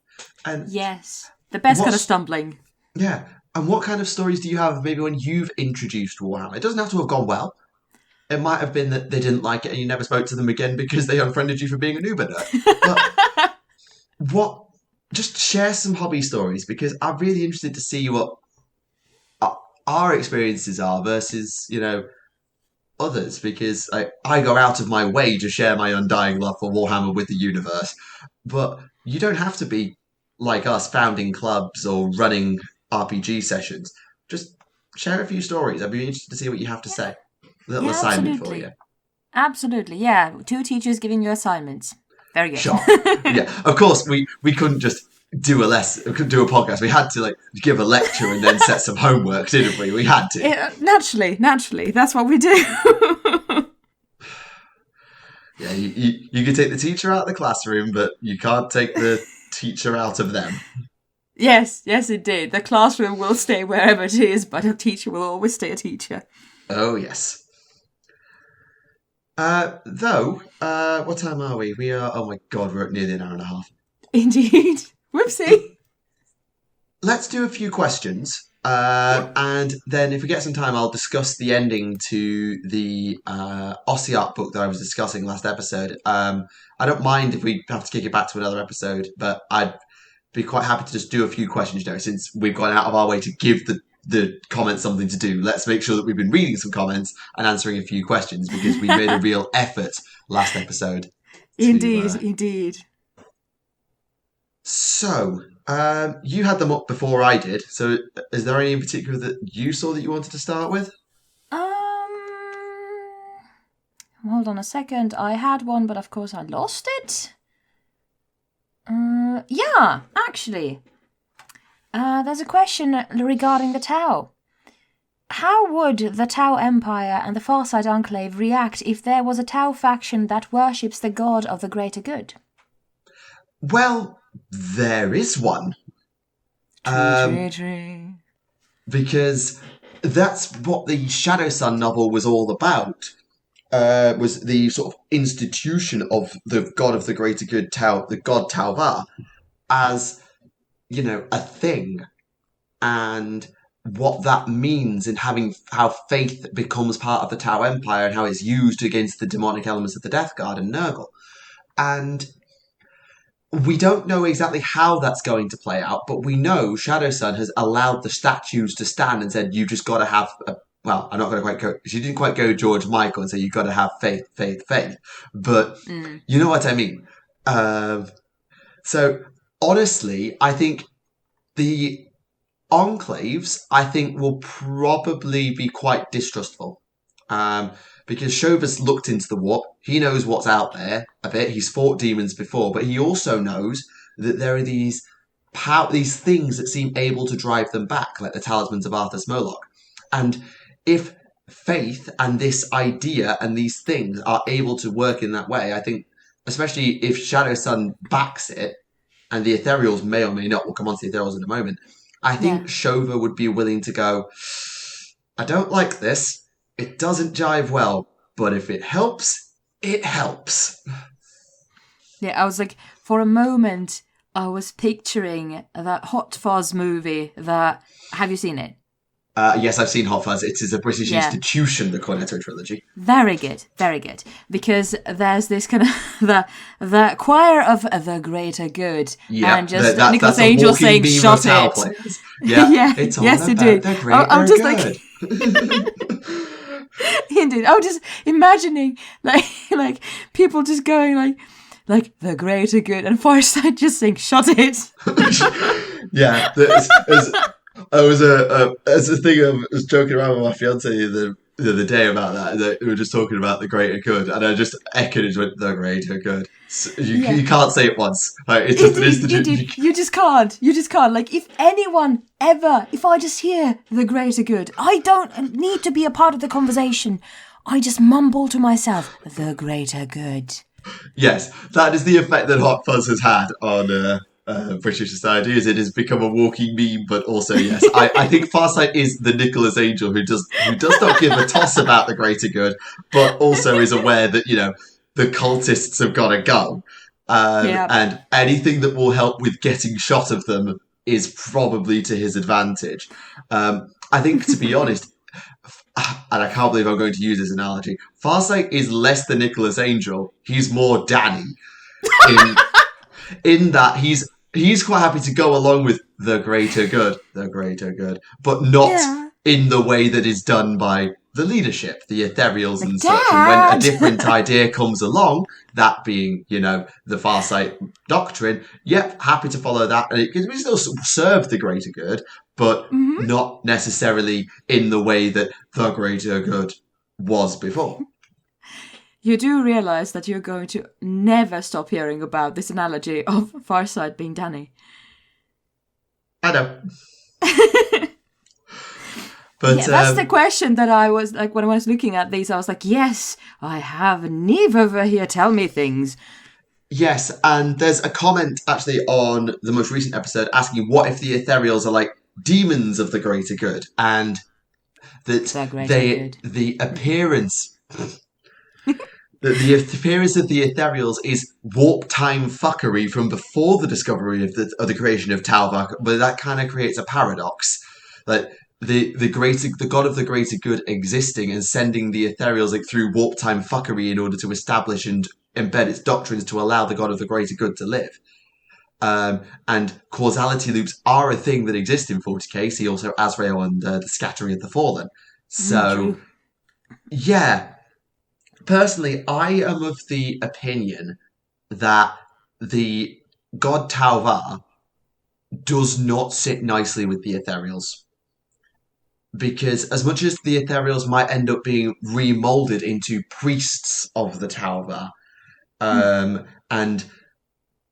And yes, the best kind of stumbling. Yeah, and what kind of stories do you have maybe when you've introduced Warhammer? It doesn't have to have gone well. It might have been that they didn't like it and you never spoke to them again because they unfriended you for being a noob nerd. But just share some hobby stories, because I'm really interested to see what our experiences are versus, others, because I go out of my way to share my undying love for Warhammer with the universe. But you don't have to be like us, founding clubs or running RPG sessions. Just share a few stories. I'd be interested to see what you have to say. A little assignment for you. Absolutely, yeah. 2 teachers giving you assignments. Very good. Sure. Yeah, of course, we couldn't just do a podcast. We had to give a lecture and then set some homework, didn't we? We had to. Yeah, naturally. That's what we do. Yeah, you can take the teacher out of the classroom, but you can't take the teacher out of them. Yes, indeed. The classroom will stay wherever it is, but a teacher will always stay a teacher. Oh, yes. What time are we? We are, oh my god, we're at nearly an hour and a half. Indeed. Whoopsie. Let's do a few questions. And then if we get some time, I'll discuss the ending to the Ossiarch book that I was discussing last episode. I don't mind if we have to kick it back to another episode, but I'd be quite happy to just do a few questions now, since we've gone out of our way to give the comments something to do. Let's make sure that we've been reading some comments and answering a few questions, because we made a real effort last episode. Indeed. So, you had them up before I did. So, is there any in particular that you saw that you wanted to start with? Hold on a second. I had one, but of course I lost it. Yeah, actually. There's a question regarding the Tau. How would the Tau Empire and the Farsight Enclave react if there was a Tau faction that worships the god of the greater good? Well, there is one. True. Because that's what the Shadow Sun novel was all about. Was the sort of institution of the god of the greater good, the god Talvar, as, a thing, and what that means in how faith becomes part of the Tau Empire and how it's used against the demonic elements of the Death Guard and Nurgle. And we don't know exactly how that's going to play out, but we know Shadow Sun has allowed the statues to stand and said, you just got to have well, I'm not going to quite go. She didn't quite go George Michael and say you've got to have faith. But you know what I mean. So honestly, I think the enclaves, will probably be quite distrustful. Because Shova's looked into the warp. He knows what's out there a bit. He's fought demons before, but he also knows that there are these things that seem able to drive them back, like the talismans of Arthas Moloch. And if faith and this idea and these things are able to work in that way, I think, especially if Shadow Sun backs it, and the Ethereals may or may not, we'll come on to the Ethereals in a moment, I think Shova would be willing to go, I don't like this. It doesn't jive well, but if it helps, it helps. Yeah, I was like, for a moment, I was picturing that Hot Fuzz movie have you seen it? Yes, I've seen Hot Fuzz. It is a British institution, the Cornetto trilogy. Very good. Because there's this kind of the choir of the greater good, and just Nicholas Angel saying "shut it." Yeah, it's all about the greater good. Indeed, I'm just imagining like people just going like the greater good, and Fireside just saying "shut it." Yeah, as a thing, I was joking around with my fiance the other day about that we were just talking about the greater good, and I just echoed it with the greater good. So you can't say it once. Like, it's just an institution. You just can't. Like, if I just hear the greater good, I don't need to be a part of the conversation. I just mumble to myself, the greater good. Yes, that is the effect that Hot Fuzz has had on British society, is it has become a walking meme. But also, yes, I think Farsight is the Nicholas Angel who does not give a toss about the greater good, but also is aware that the cultists have got to go, and anything that will help with getting shot of them is probably to his advantage. I think, to be honest, and I can't believe I'm going to use this analogy, Farsight is less the Nicholas Angel. He's more Danny. In that he's quite happy to go along with the greater good, but not in the way that is done by the leadership, the Ethereals and such. And when a different idea comes along, that being, the Farsight doctrine, happy to follow that. And it can still serve the greater good, but not necessarily in the way that the greater good was before. You do realise that you're going to never stop hearing about this analogy of Farsight being Danny. I know. But that's the question that I was like, when I was looking at these, I was like, yes, I have Neve over here, tell me things. Yes, and there's a comment actually on the most recent episode asking what if the Ethereals are like demons of the greater good, and that the appearance... The appearance of the Ethereals is warp time fuckery from before the discovery of the creation of Talvar, but that kind of creates a paradox. Like the god of the greater good existing and sending the Ethereals through warp time fuckery in order to establish and embed its doctrines to allow the god of the greater good to live. And causality loops are a thing that exist in 40k. See also Azrael and the scattering of the fallen. So, personally, I am of the opinion that the god Talvar does not sit nicely with the Ethereals. Because as much as the Ethereals might end up being remolded into priests of the Talvar, and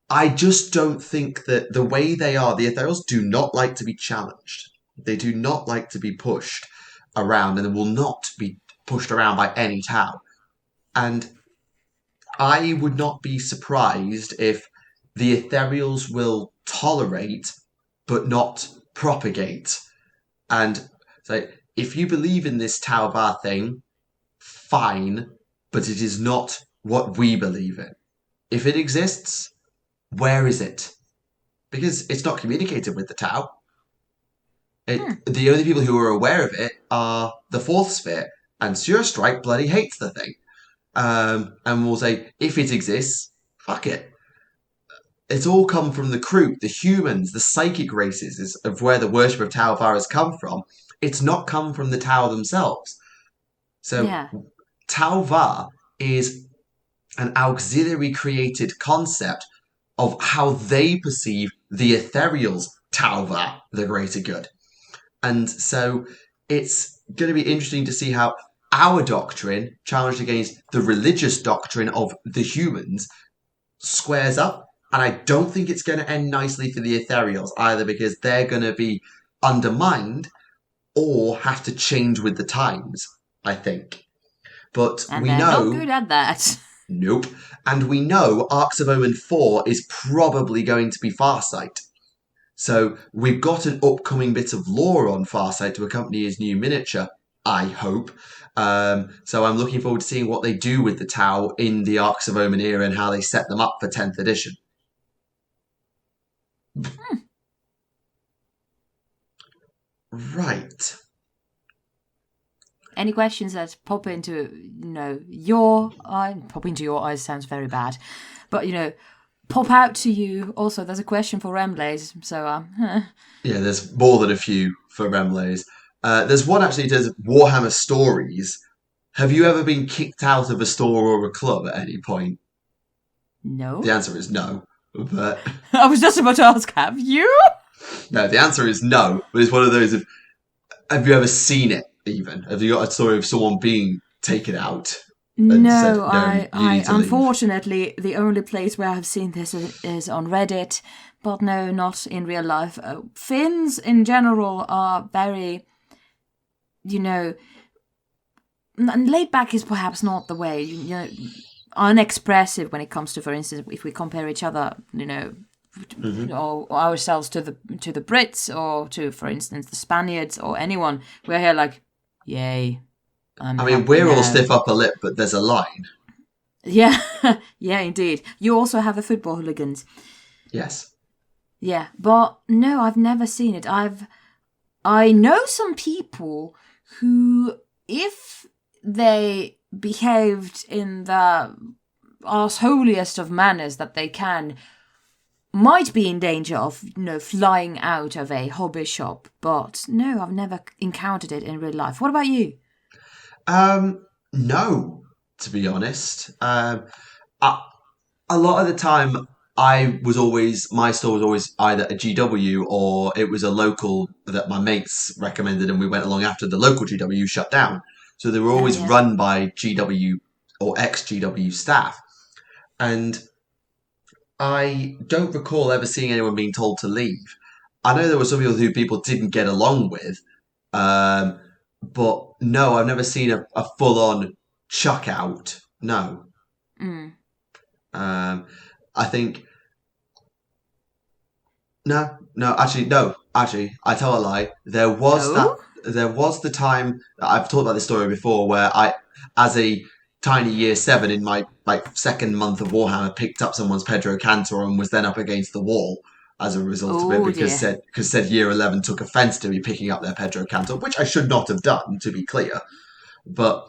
I just don't think that the way they are, the Ethereals do not like to be challenged. They do not like to be pushed around, and they will not be pushed around by any Tau. And I would not be surprised if the ethereals will tolerate but not propagate. And so if you believe in this Tau Var thing, fine, but it is not what we believe in. If it exists, where is it? Because it's not communicated with the Tau. The only people who are aware of it are the Fourth Sphere, and Strike bloody hates the thing. And will say, if it exists, fuck it. It's all come from the Kroot, the humans, the psychic races is of where the worship of Tau Var has come from. It's not come from the Tau themselves. So Tau Var is an auxiliary created concept of how they perceive the ethereals Tau Var, the greater good. And so it's going to be interesting to see how our doctrine, challenged against the religious doctrine of the humans, squares up. And I don't think it's going to end nicely for the ethereals, either because they're going to be undermined or have to change with the times, I think. But and we they're know... not good at that. Nope. And we know Arcs of Omen 4 is probably going to be Farsight. So we've got an upcoming bit of lore on Farsight to accompany his new miniature, I hope. So I'm looking forward to seeing what they do with the Tau in the Arcs of Omen era and how they set them up for 10th edition. Right. Any questions that pop into, your eye? Pop into your eyes sounds very bad. But, pop out to you. Also, there's a question for Remleiz. So, Yeah, there's more than a few for Remleiz. There's one actually that says Warhammer stories. Have you ever been kicked out of a store or a club at any point? No. The answer is no. But I was just about to ask, have you? No, the answer is no. But it's one of those of, have you ever seen it even? Have you got a story of someone being taken out? No, I unfortunately, the only place where I've seen this is on Reddit, but no, not in real life. Finns in general are very, and laid back is perhaps not the way, unexpressive when it comes to, for instance, if we compare each other, or ourselves to the Brits or to, for instance, the Spaniards or anyone. We're here like, yay. We're all stiff upper lip, but there's a line. Yeah, yeah, indeed. You also have the football hooligans. Yes. Yeah, but no, I've never seen it. I know some people who, if they behaved in the arse-holiest of manners that they can, might be in danger of, flying out of a hobby shop. But no, I've never encountered it in real life. What about you? No, to be honest. A lot of the time, my store was always either a GW or it was a local that my mates recommended, and we went along after the local GW shut down. So they were always run by GW or ex-GW staff. And I don't recall ever seeing anyone being told to leave. I know there were some people who people didn't get along with, but no, I've never seen a full-on chuck out. No. I think... No, actually, I tell a lie. There was the time, I've talked about this story before, where I, as a tiny year 7 in my second month of Warhammer, picked up someone's Pedro Cantor and was then up against the wall as a result of it, because said year 11 took offence to me picking up their Pedro Cantor, which I should not have done, to be clear. But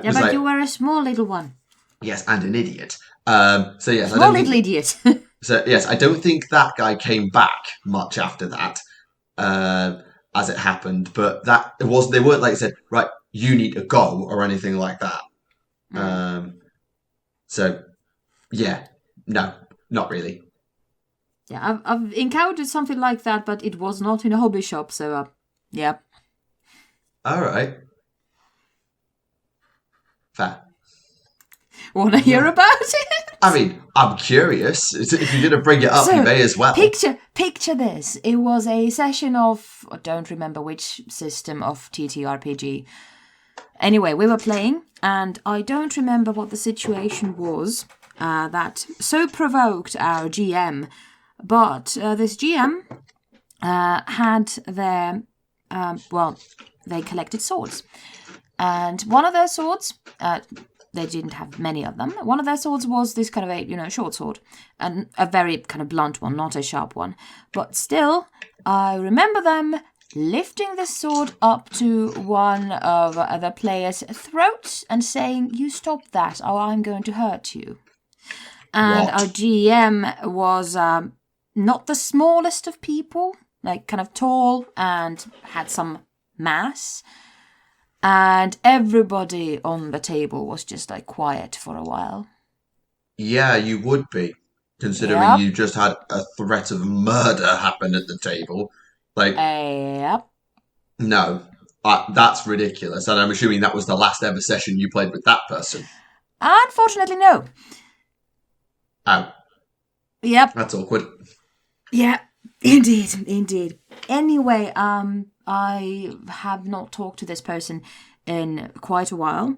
you were a small little one. Yes, and an idiot. Small little idiot. So yes, I don't think that guy came back much after that, as it happened. But they weren't like said, right, you need to go or anything like that. So yeah, no, not really. Yeah, I've encountered something like that, but it was not in a hobby shop. So yeah. All right. Fair. Want to hear about it? I'm curious. If you're going to bring it up, you may as well. Picture this. It was a session of, I don't remember which system of TTRPG. Anyway, we were playing, and I don't remember what the situation was. that so provoked our GM. But this GM had their, they collected swords. And one of their swords, they didn't have many of them. One of their swords was this kind of a, short sword. And a very kind of blunt one, not a sharp one. But still, I remember them lifting the sword up to one of the players' throats and saying, "You stop that, or I'm going to hurt you." And our GM was not the smallest of people, like kind of tall and had some mass. And everybody on the table was just like quiet for a while. Yeah, you would be, considering you just had a threat of murder happen at the table. Like, Yep. No, that's ridiculous. And I'm assuming that was the last ever session you played with that person. Unfortunately, no. Oh. Yep. That's awkward. Yeah, indeed. Anyway, I have not talked to this person in quite a while.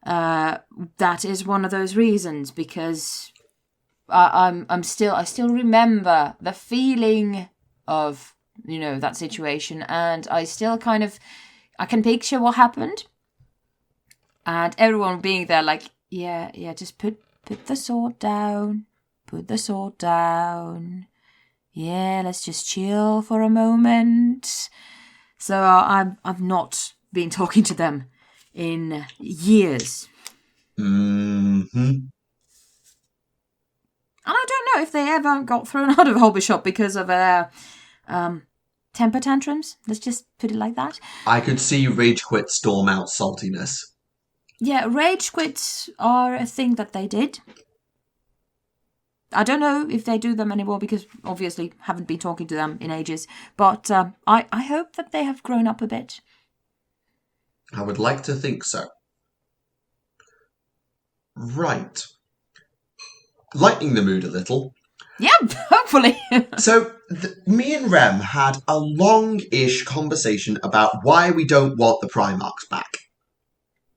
That is one of those reasons, because I still remember the feeling of, that situation, and I still I can picture what happened, and everyone being there like, yeah, just put the sword down, yeah, let's just chill for a moment. So I've not been talking to them in years. Mm-hmm. And I don't know if they ever got thrown out of a hobby shop because of temper tantrums. Let's just put it like that. I could see rage quit storm out saltiness. Yeah, rage quits are a thing that they did. I don't know if they do them anymore, because obviously haven't been talking to them in ages. But I hope that they have grown up a bit. I would like to think so. Right. Lightening the mood a little. Yeah, hopefully. So, me and Rem had a long-ish conversation about why we don't want the Primarks back.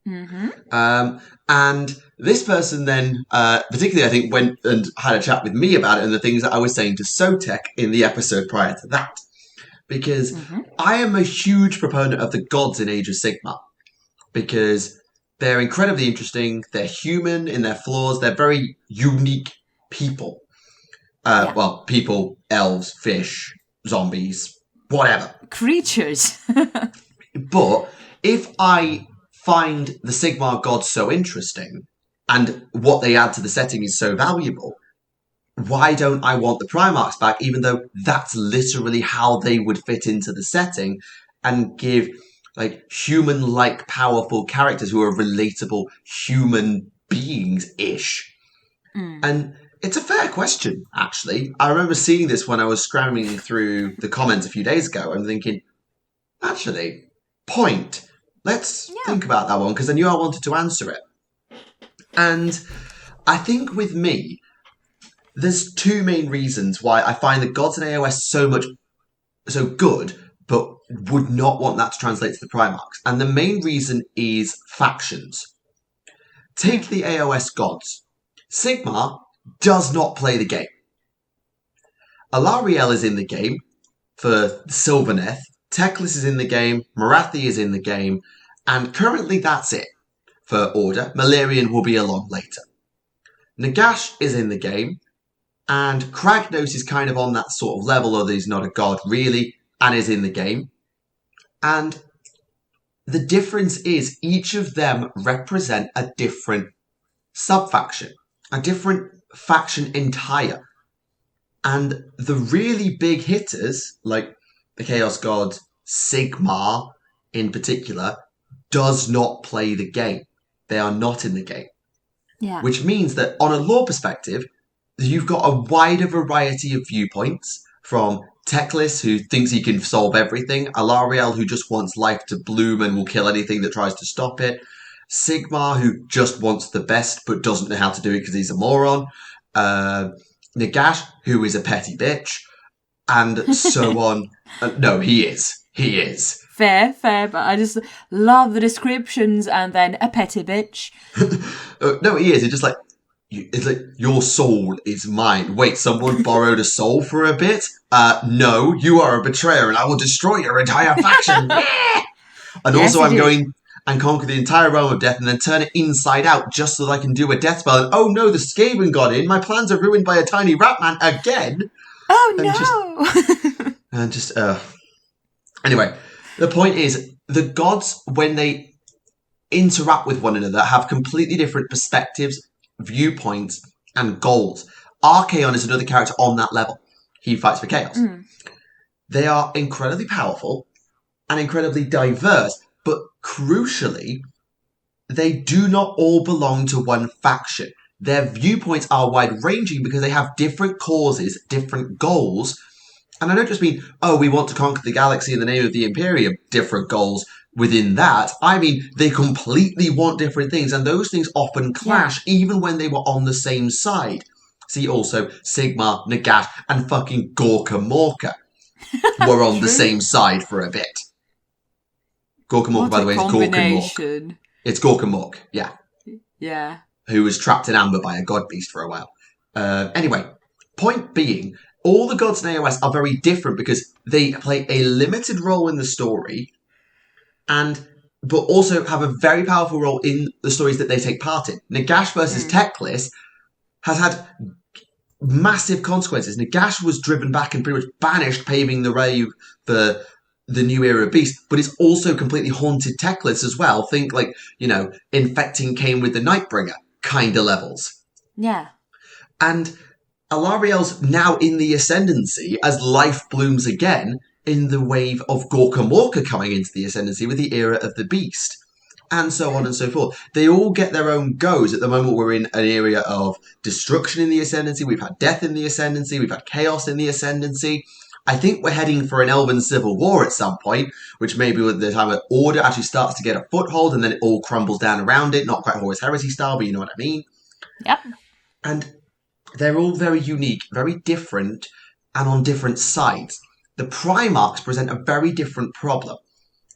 Mm-hmm. And this person then, particularly I think, went and had a chat with me about it and the things that I was saying to Sotek in the episode prior to that. Because I am a huge proponent of the gods in Age of Sigmar. Because they're incredibly interesting, they're human in their flaws, they're very unique people. Well, people, elves, fish, zombies, whatever. Creatures. But if I find the Sigmar gods so interesting and what they add to the setting is so valuable, why don't I want the Primarks back, even though that's literally how they would fit into the setting and give human-like powerful characters who are relatable human beings-ish? And it's a fair question, actually. I remember seeing this when I was scrambling through the comments a few days ago and thinking, actually, point. Let's think about that one, because I knew I wanted to answer it. And I think with me, there's two main reasons why I find the gods in AOS so good, but would not want that to translate to the Primarks. And the main reason is factions. Take the AOS gods. Sigmar does not play the game. Alarielle is in the game for Sylvaneth. Teclis is in the game. Morathi is in the game. And currently that's it for Order. Malerion will be along later. Nagash is in the game. And Kragnos is kind of on that sort of level, although he's not a god really, and is in the game. And the difference is each of them represent a different sub-faction, a different faction entire. And the really big hitters, like the Chaos God, Sigmar in particular, does not play the game. They are not in the game. Yeah. Which means that on a lore perspective, you've got a wider variety of viewpoints, from Teclis, who thinks he can solve everything, Alarielle, who just wants life to bloom and will kill anything that tries to stop it, Sigmar, who just wants the best but doesn't know how to do it because he's a moron, Nagash, who is a petty bitch, and so on. No, he is. He is. Fair, but I just love the descriptions and then a petty bitch. No, he is. He's just like, it's like, your soul is mine. Wait, someone borrowed a soul for a bit? No, you are a betrayer and I will destroy your entire faction. And Yes, also he I'm did. going and conquer the entire realm of death and then turn it inside out just so that I can do a death spell. And oh no, the Skaven got in. My plans are ruined by a tiny rat man again. And Oh just anyway, the point is the gods, when they interact with one another, have completely different perspectives, viewpoints, and goals. Archaon is another character on that level. He fights for chaos. They are incredibly powerful and incredibly diverse, but crucially, they do not all belong to one faction. Their viewpoints are wide-ranging because they have different causes, different goals. And I don't just mean, oh, we want to conquer the galaxy in the name of the Imperium, different goals within that. I mean, they completely want different things, and those things often clash, even when they were on the same side. See also, Sigmar, Nagash, and fucking Gorka Morka were on the same side for a bit. Gorka Morka, by the way, is Gorka Mork. It's Gorka Mork, yeah. Yeah. Who was trapped in amber by a god beast for a while. Anyway, point being, all the gods in AOS are very different because they play a limited role in the story, but also have a very powerful role in the stories that they take part in. Nagash versus Teclis has had massive consequences. Nagash was driven back and pretty much banished, paving the way for the new era beast, but it's also completely haunted Teclis as well. Think like, infecting Cain with the Nightbringer kind of levels. Yeah. And Alariel's now in the ascendancy as life blooms again in the wave of Gorka Morka coming into the ascendancy with the era of the beast. And so on and so forth. They all get their own goes. At the moment, we're in an area of destruction in the ascendancy. We've had death in the ascendancy. We've had chaos in the ascendancy. I think we're heading for an Elven civil war at some point, which maybe with the time of Order actually starts to get a foothold and then it all crumbles down around it. Not quite Horus Heresy style, but you know what I mean. Yep. And they're all very unique, very different, and on different sides. The Primarks present a very different problem,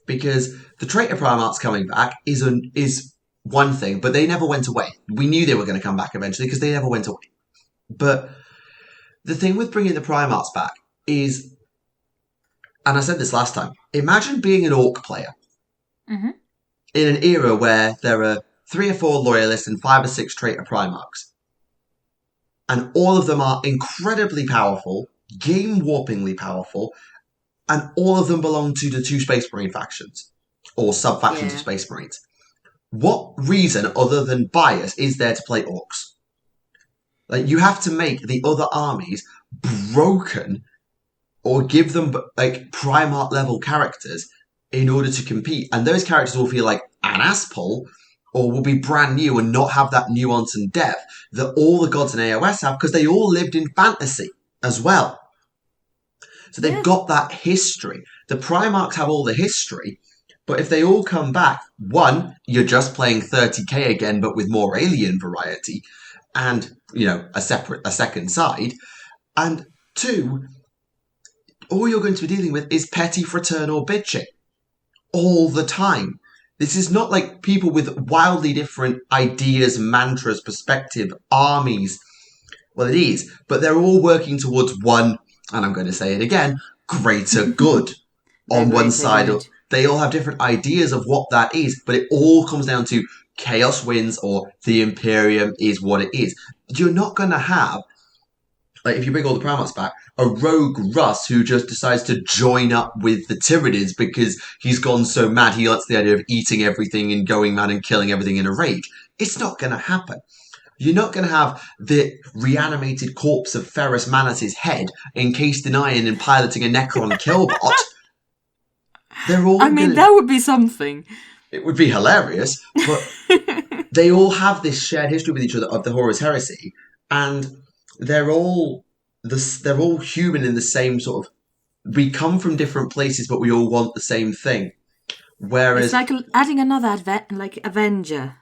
because the traitor Primarks coming back is one thing, but they never went away. We knew they were going to come back eventually because they never went away. But the thing with bringing the Primarks back is, and I said this last time, imagine being an Orc player in an era where there are 3 or 4 Loyalists and 5 or 6 traitor Primarks. And all of them are incredibly powerful, game-warpingly powerful, and all of them belong to the 2 Space Marine factions, or sub-factions of Space Marines. What reason, other than bias, is there to play Orcs? Like, you have to make the other armies broken, or give them, like, Primarch-level characters in order to compete. And those characters will feel like an ass-pull, or will be brand new and not have that nuance and depth that all the gods in AOS have, because they all lived in fantasy as well. So they've got that history. The Primarchs have all the history, but if they all come back, 1, you're just playing 30k again, but with more alien variety, and, a second side. And 2, all you're going to be dealing with is petty fraternal bitching all the time. This is not like people with wildly different ideas, mantras, perspective, armies. Well, it is, but they're all working towards one, and I'm going to say it again, greater good. On one side, they all have different ideas of what that is, but it all comes down to chaos wins or the Imperium is what it is. You're not going to have, like, if you bring all the Primarchs back, a rogue Russ who just decides to join up with the Tyranids because he's gone so mad he likes the idea of eating everything and going mad and killing everything in a rage. It's not going to happen. You're not going to have the reanimated corpse of Ferrus Manus' head encased in iron and piloting a Necron killbot. That would be something. It would be hilarious, but they all have this shared history with each other of the Horus Heresy, and they're all human in the same sort of. We come from different places, but we all want the same thing. Whereas it's like adding another Avenger.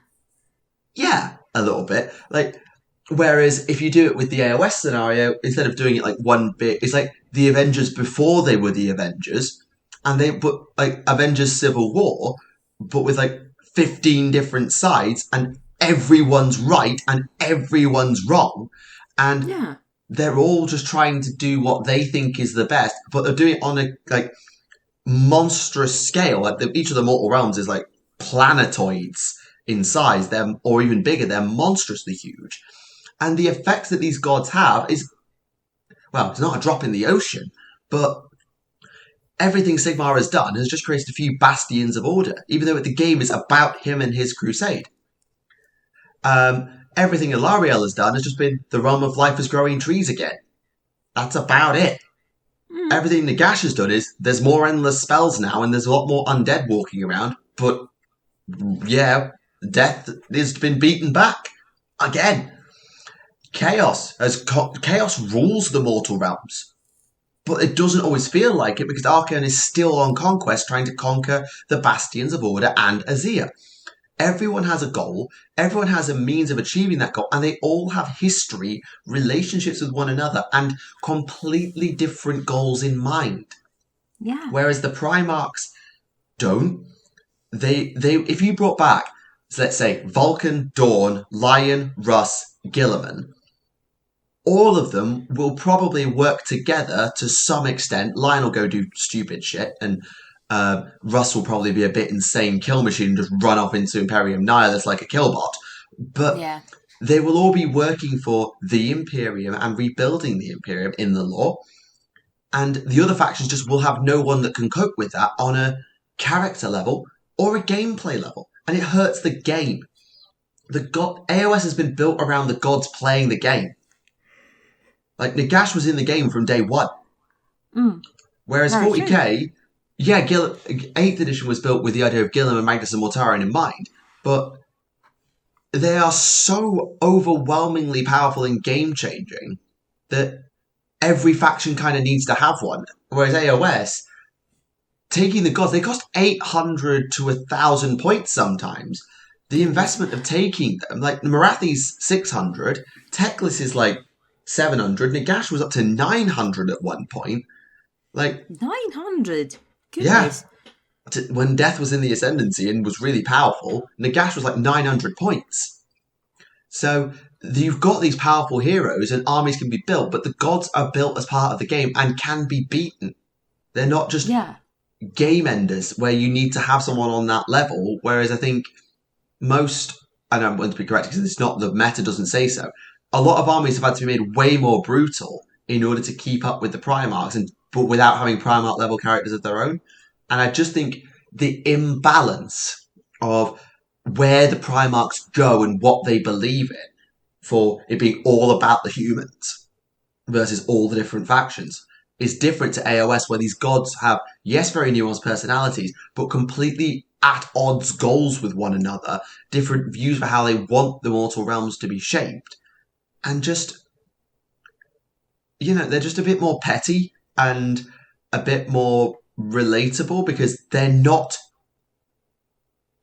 Yeah, a little bit. Like, whereas if you do it with the AOS scenario, instead of doing it like one bit, it's like the Avengers before they were the Avengers, and they put like Avengers Civil War, but with like 15 different sides, and everyone's right and everyone's wrong. And Yeah. they're all just trying to do what they think is the best, but they're doing it on a monstrous scale. Like each of the mortal realms is like planetoids in size, or even bigger. They're monstrously huge. And the effects that these gods have is, well, it's not a drop in the ocean, but everything Sigmar has done has just created a few bastions of order, even though the game is about him and his crusade. Everything Ilariel has done has just been the realm of life is growing trees again. That's about it. Everything Nagash has done is there's more endless spells now and there's a lot more undead walking around, but yeah, death has been beaten back again. Chaos rules the mortal realms, but it doesn't always feel like it because Archaon is still on conquest trying to conquer the Bastions of Order and Azir. Everyone has a goal, everyone has a means of achieving that goal, and they all have history, relationships with one another, and completely different goals in mind. Yeah. Whereas the Primarks don't. They if you brought back, so let's say, Vulcan, Dawn, Lion, Russ, Guilliman, all of them will probably work together to some extent. Lion will go do stupid shit, and Russ will probably be a bit insane kill machine and just run off into Imperium Nihilus like a killbot. But they will all be working for the Imperium and rebuilding the Imperium in the lore. And the other factions just will have no one that can cope with that on a character level or a gameplay level. And it hurts the game. AOS has been built around the gods playing the game. Like, Nagash was in the game from day one. Whereas 40k, yeah, 8th edition was built with the idea of Gilliman, Magnus, and Mortarion in mind, but they are so overwhelmingly powerful and game-changing that every faction kind of needs to have one. Whereas AOS, taking the gods, they cost 800 to 1,000 points sometimes. The investment of taking them, like Marathi's 600, Teclis is like 700, Nagash was up to 900 at one point. Like 900? Goodness. Yeah. When Death was in the Ascendancy and was really powerful, Nagash was like 900 points. So you've got these powerful heroes and armies can be built, but the gods are built as part of the game and can be beaten. They're not just game enders where you need to have someone on that level, whereas I think most, and I'm going to be correct because it's not, the meta doesn't say so, a lot of armies have had to be made way more brutal in order to keep up with the Primarks, but without having Primark level characters of their own. And I just think the imbalance of where the Primarks go and what they believe in, for it being all about the humans versus all the different factions, is different to AOS, where these gods have, yes, very nuanced personalities, but completely at odds goals with one another, different views for how they want the mortal realms to be shaped. And just, they're just a bit more petty and a bit more relatable because they're not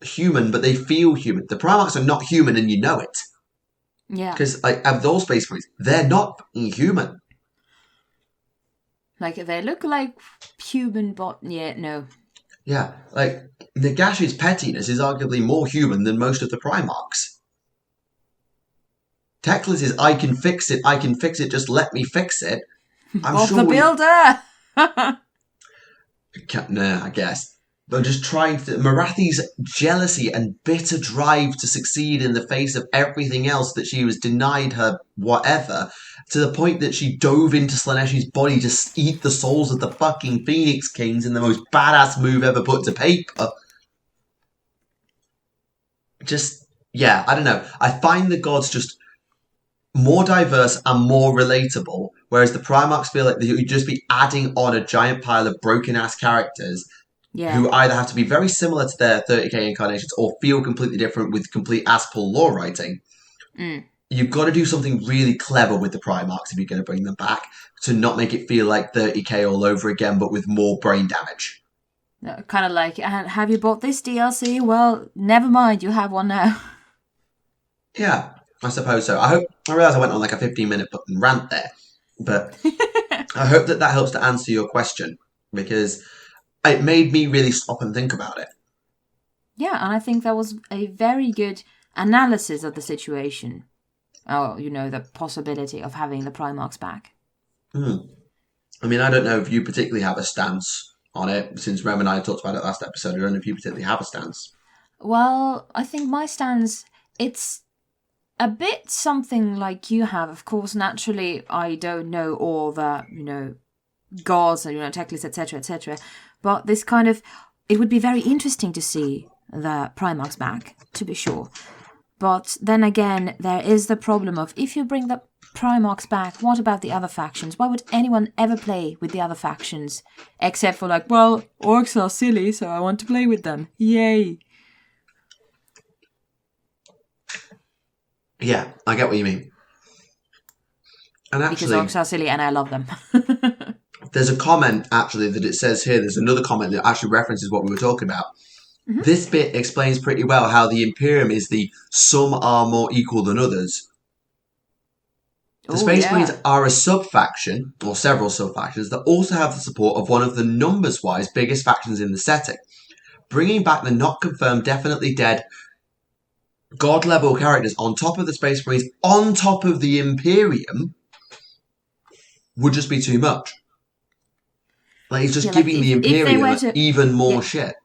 human, but they feel human. The Primarks are not human and you know it. Yeah. Because, of those Space Marines, they're not human. Like, they look like human, but no. Yeah, Nagash's pettiness is arguably more human than most of the Primarks. Teclis is, I can fix it, just let me fix it. I'm Bob sure the Builder! I guess. But just trying to... Marathi's jealousy and bitter drive to succeed in the face of everything else that she was denied her whatever, to the point that she dove into Slaneshi's body to eat the souls of the fucking Phoenix Kings in the most badass move ever put to paper. Just, I don't know. I find the gods just more diverse and more relatable, whereas the Primarks feel like you'd just be adding on a giant pile of broken-ass characters who either have to be very similar to their 30k incarnations or feel completely different with complete ass-pull lore writing. You've got to do something really clever with the Primarks if you're going to bring them back, to not make it feel like 30k all over again, but with more brain damage. Kind of like, have you bought this DLC? Well, never mind, you have one now. Yeah, I suppose so. I realise I went on like a 15-minute rant there, but I hope that helps to answer your question, because it made me really stop and think about it. Yeah, and I think that was a very good analysis of the situation. Or, the possibility of having the Primarks back. I mean, I don't know if you particularly have a stance on it, since Rem and I talked about it last episode. I don't know if you particularly have a stance. Well, I think my stance, it's a bit something like you have. Of course, naturally, I don't know all the, gods and, tech lists, etc., etc. But this kind of, it would be very interesting to see the Primarks back, to be sure. But then again, there is the problem of, if you bring the Primarks back, what about the other factions? Why would anyone ever play with the other factions? Except for orcs are silly, so I want to play with them. Yay! Yeah, I get what you mean. And actually, because orcs are silly and I love them. There's a comment, actually, that it says here. There's another comment that actually references what we were talking about. Mm-hmm. This bit explains pretty well how the Imperium is the some are more equal than others. The Space Marines are a sub-faction, or several sub-factions, that also have the support of one of the numbers-wise biggest factions in the setting. Bringing back the not confirmed, definitely dead god-level characters on top of the Space Marines, on top of the Imperium, would just be too much. It's just giving the Imperium even more shit.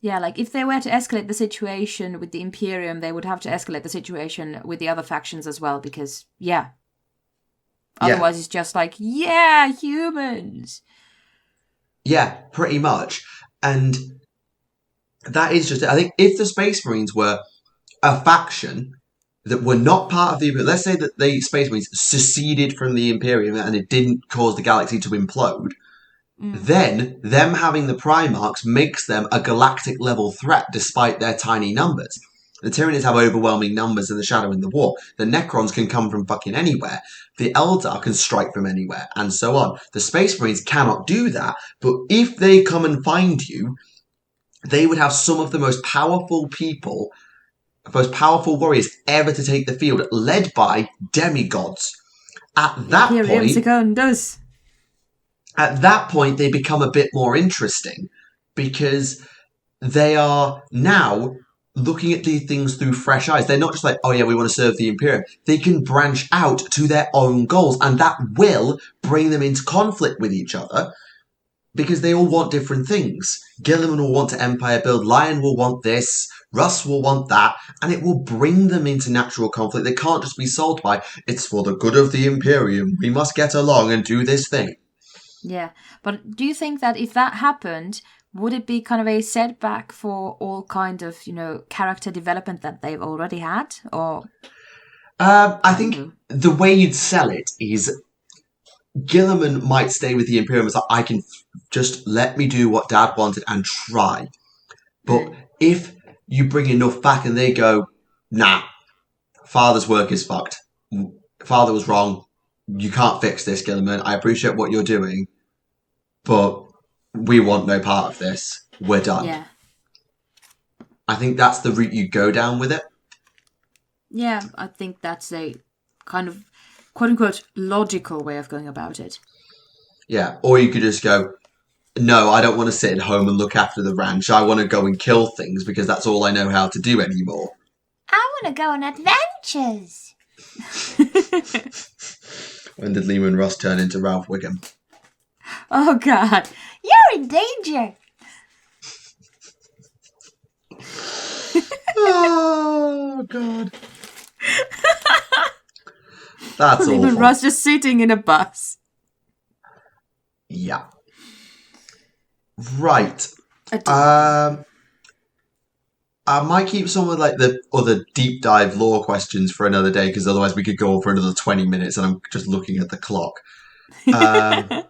Yeah, if they were to escalate the situation with the Imperium, they would have to escalate the situation with the other factions as well, because, otherwise it's just humans. Yeah, pretty much. And that is just it. I think if the Space Marines were a faction that were not part of the Imperium, let's say that the Space Marines seceded from the Imperium and it didn't cause the galaxy to implode, then them having the Primarks makes them a galactic level threat despite their tiny numbers. The Tyranids have overwhelming numbers in the Shadow in the War. The Necrons can come from fucking anywhere. The Eldar can strike from anywhere, and so on. The Space Marines cannot do that, but if they come and find you, they would have some of the most powerful people, most powerful warriors ever to take the field, led by demigods. At that point, they become a bit more interesting because they are now looking at these things through fresh eyes. They're not just like, oh yeah, we want to serve the Imperium. They can branch out to their own goals, and that will bring them into conflict with each other because they all want different things. Guilliman will want to empire build, Lion will want this, Russ will want that, and it will bring them into natural conflict. They can't just be sold by, it's for the good of the Imperium, we must get along and do this thing. Yeah, but do you think that if that happened, would it be kind of a setback for all kind of, character development that they've already had? Or I think the way you'd sell it is Guilliman might stay with the Imperium as I can just let me do what Dad wanted and try. But if you bring enough back and they go, nah, Father's work is fucked. Father was wrong. You can't fix this, Guilliman. I appreciate what you're doing, but we want no part of this. We're done. Yeah. I think that's the route you go down with it. Yeah, I think that's a kind of quote-unquote logical way of going about it. Yeah, or you could just go, no, I don't want to sit at home and look after the ranch. I want to go and kill things because that's all I know how to do anymore. I want to go on adventures. When did Lehman Ross turn into Ralph Wiggum? Oh, God. You're in danger. Oh, God. That's awful. Lehman Ross just sitting in a bus. Yeah. Right. I might keep some of the other deep dive lore questions for another day because otherwise we could go on for another 20 minutes and I'm just looking at the clock. I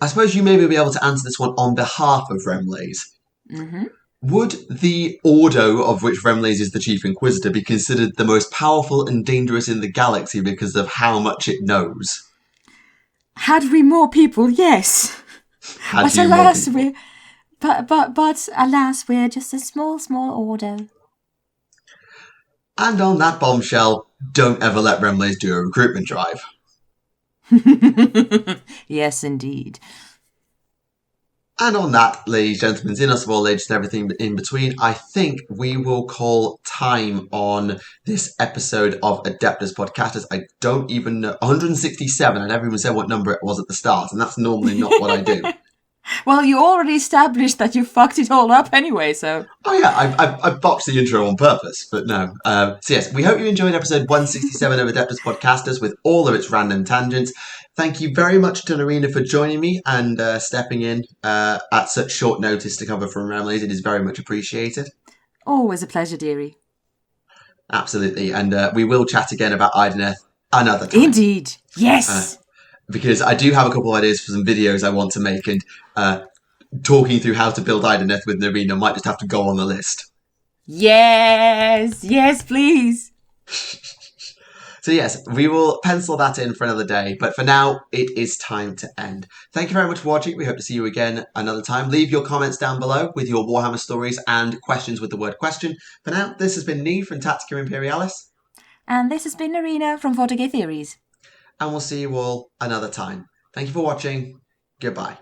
suppose you maybe be able to answer this one on behalf of Remleiz. Mm-hmm. Would the Ordo, of which Remleiz is the Chief Inquisitor, be considered the most powerful and dangerous in the galaxy because of how much it knows? Had we more people, yes. But alas, we're just a small order. And on that bombshell, don't ever let Remleiz do a recruitment drive. Yes, indeed. And on that, ladies and gentlemen, in us of all ages and everything in between, I think we will call time on this episode of Adeptus Podcastus. I don't even know. 167. I never even said what number it was at the start, and that's normally not what I do. Well, you already established that you fucked it all up anyway, so... Oh yeah, I boxed the intro on purpose, but no. So yes, we hope you enjoyed episode 167 of Adeptus Podcastus with all of its random tangents. Thank you very much to Naerina for joining me and stepping in at such short notice to cover from Remleiz. It is very much appreciated. Always a pleasure, dearie. Absolutely, and we will chat again about Idoneth another time. Indeed, yes! Because I do have a couple of ideas for some videos I want to make, and talking through how to build Idoneth with Naerina might just have to go on the list. Yes, please. So yes, we will pencil that in for another day, but for now, it is time to end. Thank you very much for watching. We hope to see you again another time. Leave your comments down below with your Warhammer stories and questions with the word question. For now, this has been Nee from Tactica Imperialis. And this has been Naerina from Fortigate Theories. And we'll see you all another time. Thank you for watching. Goodbye.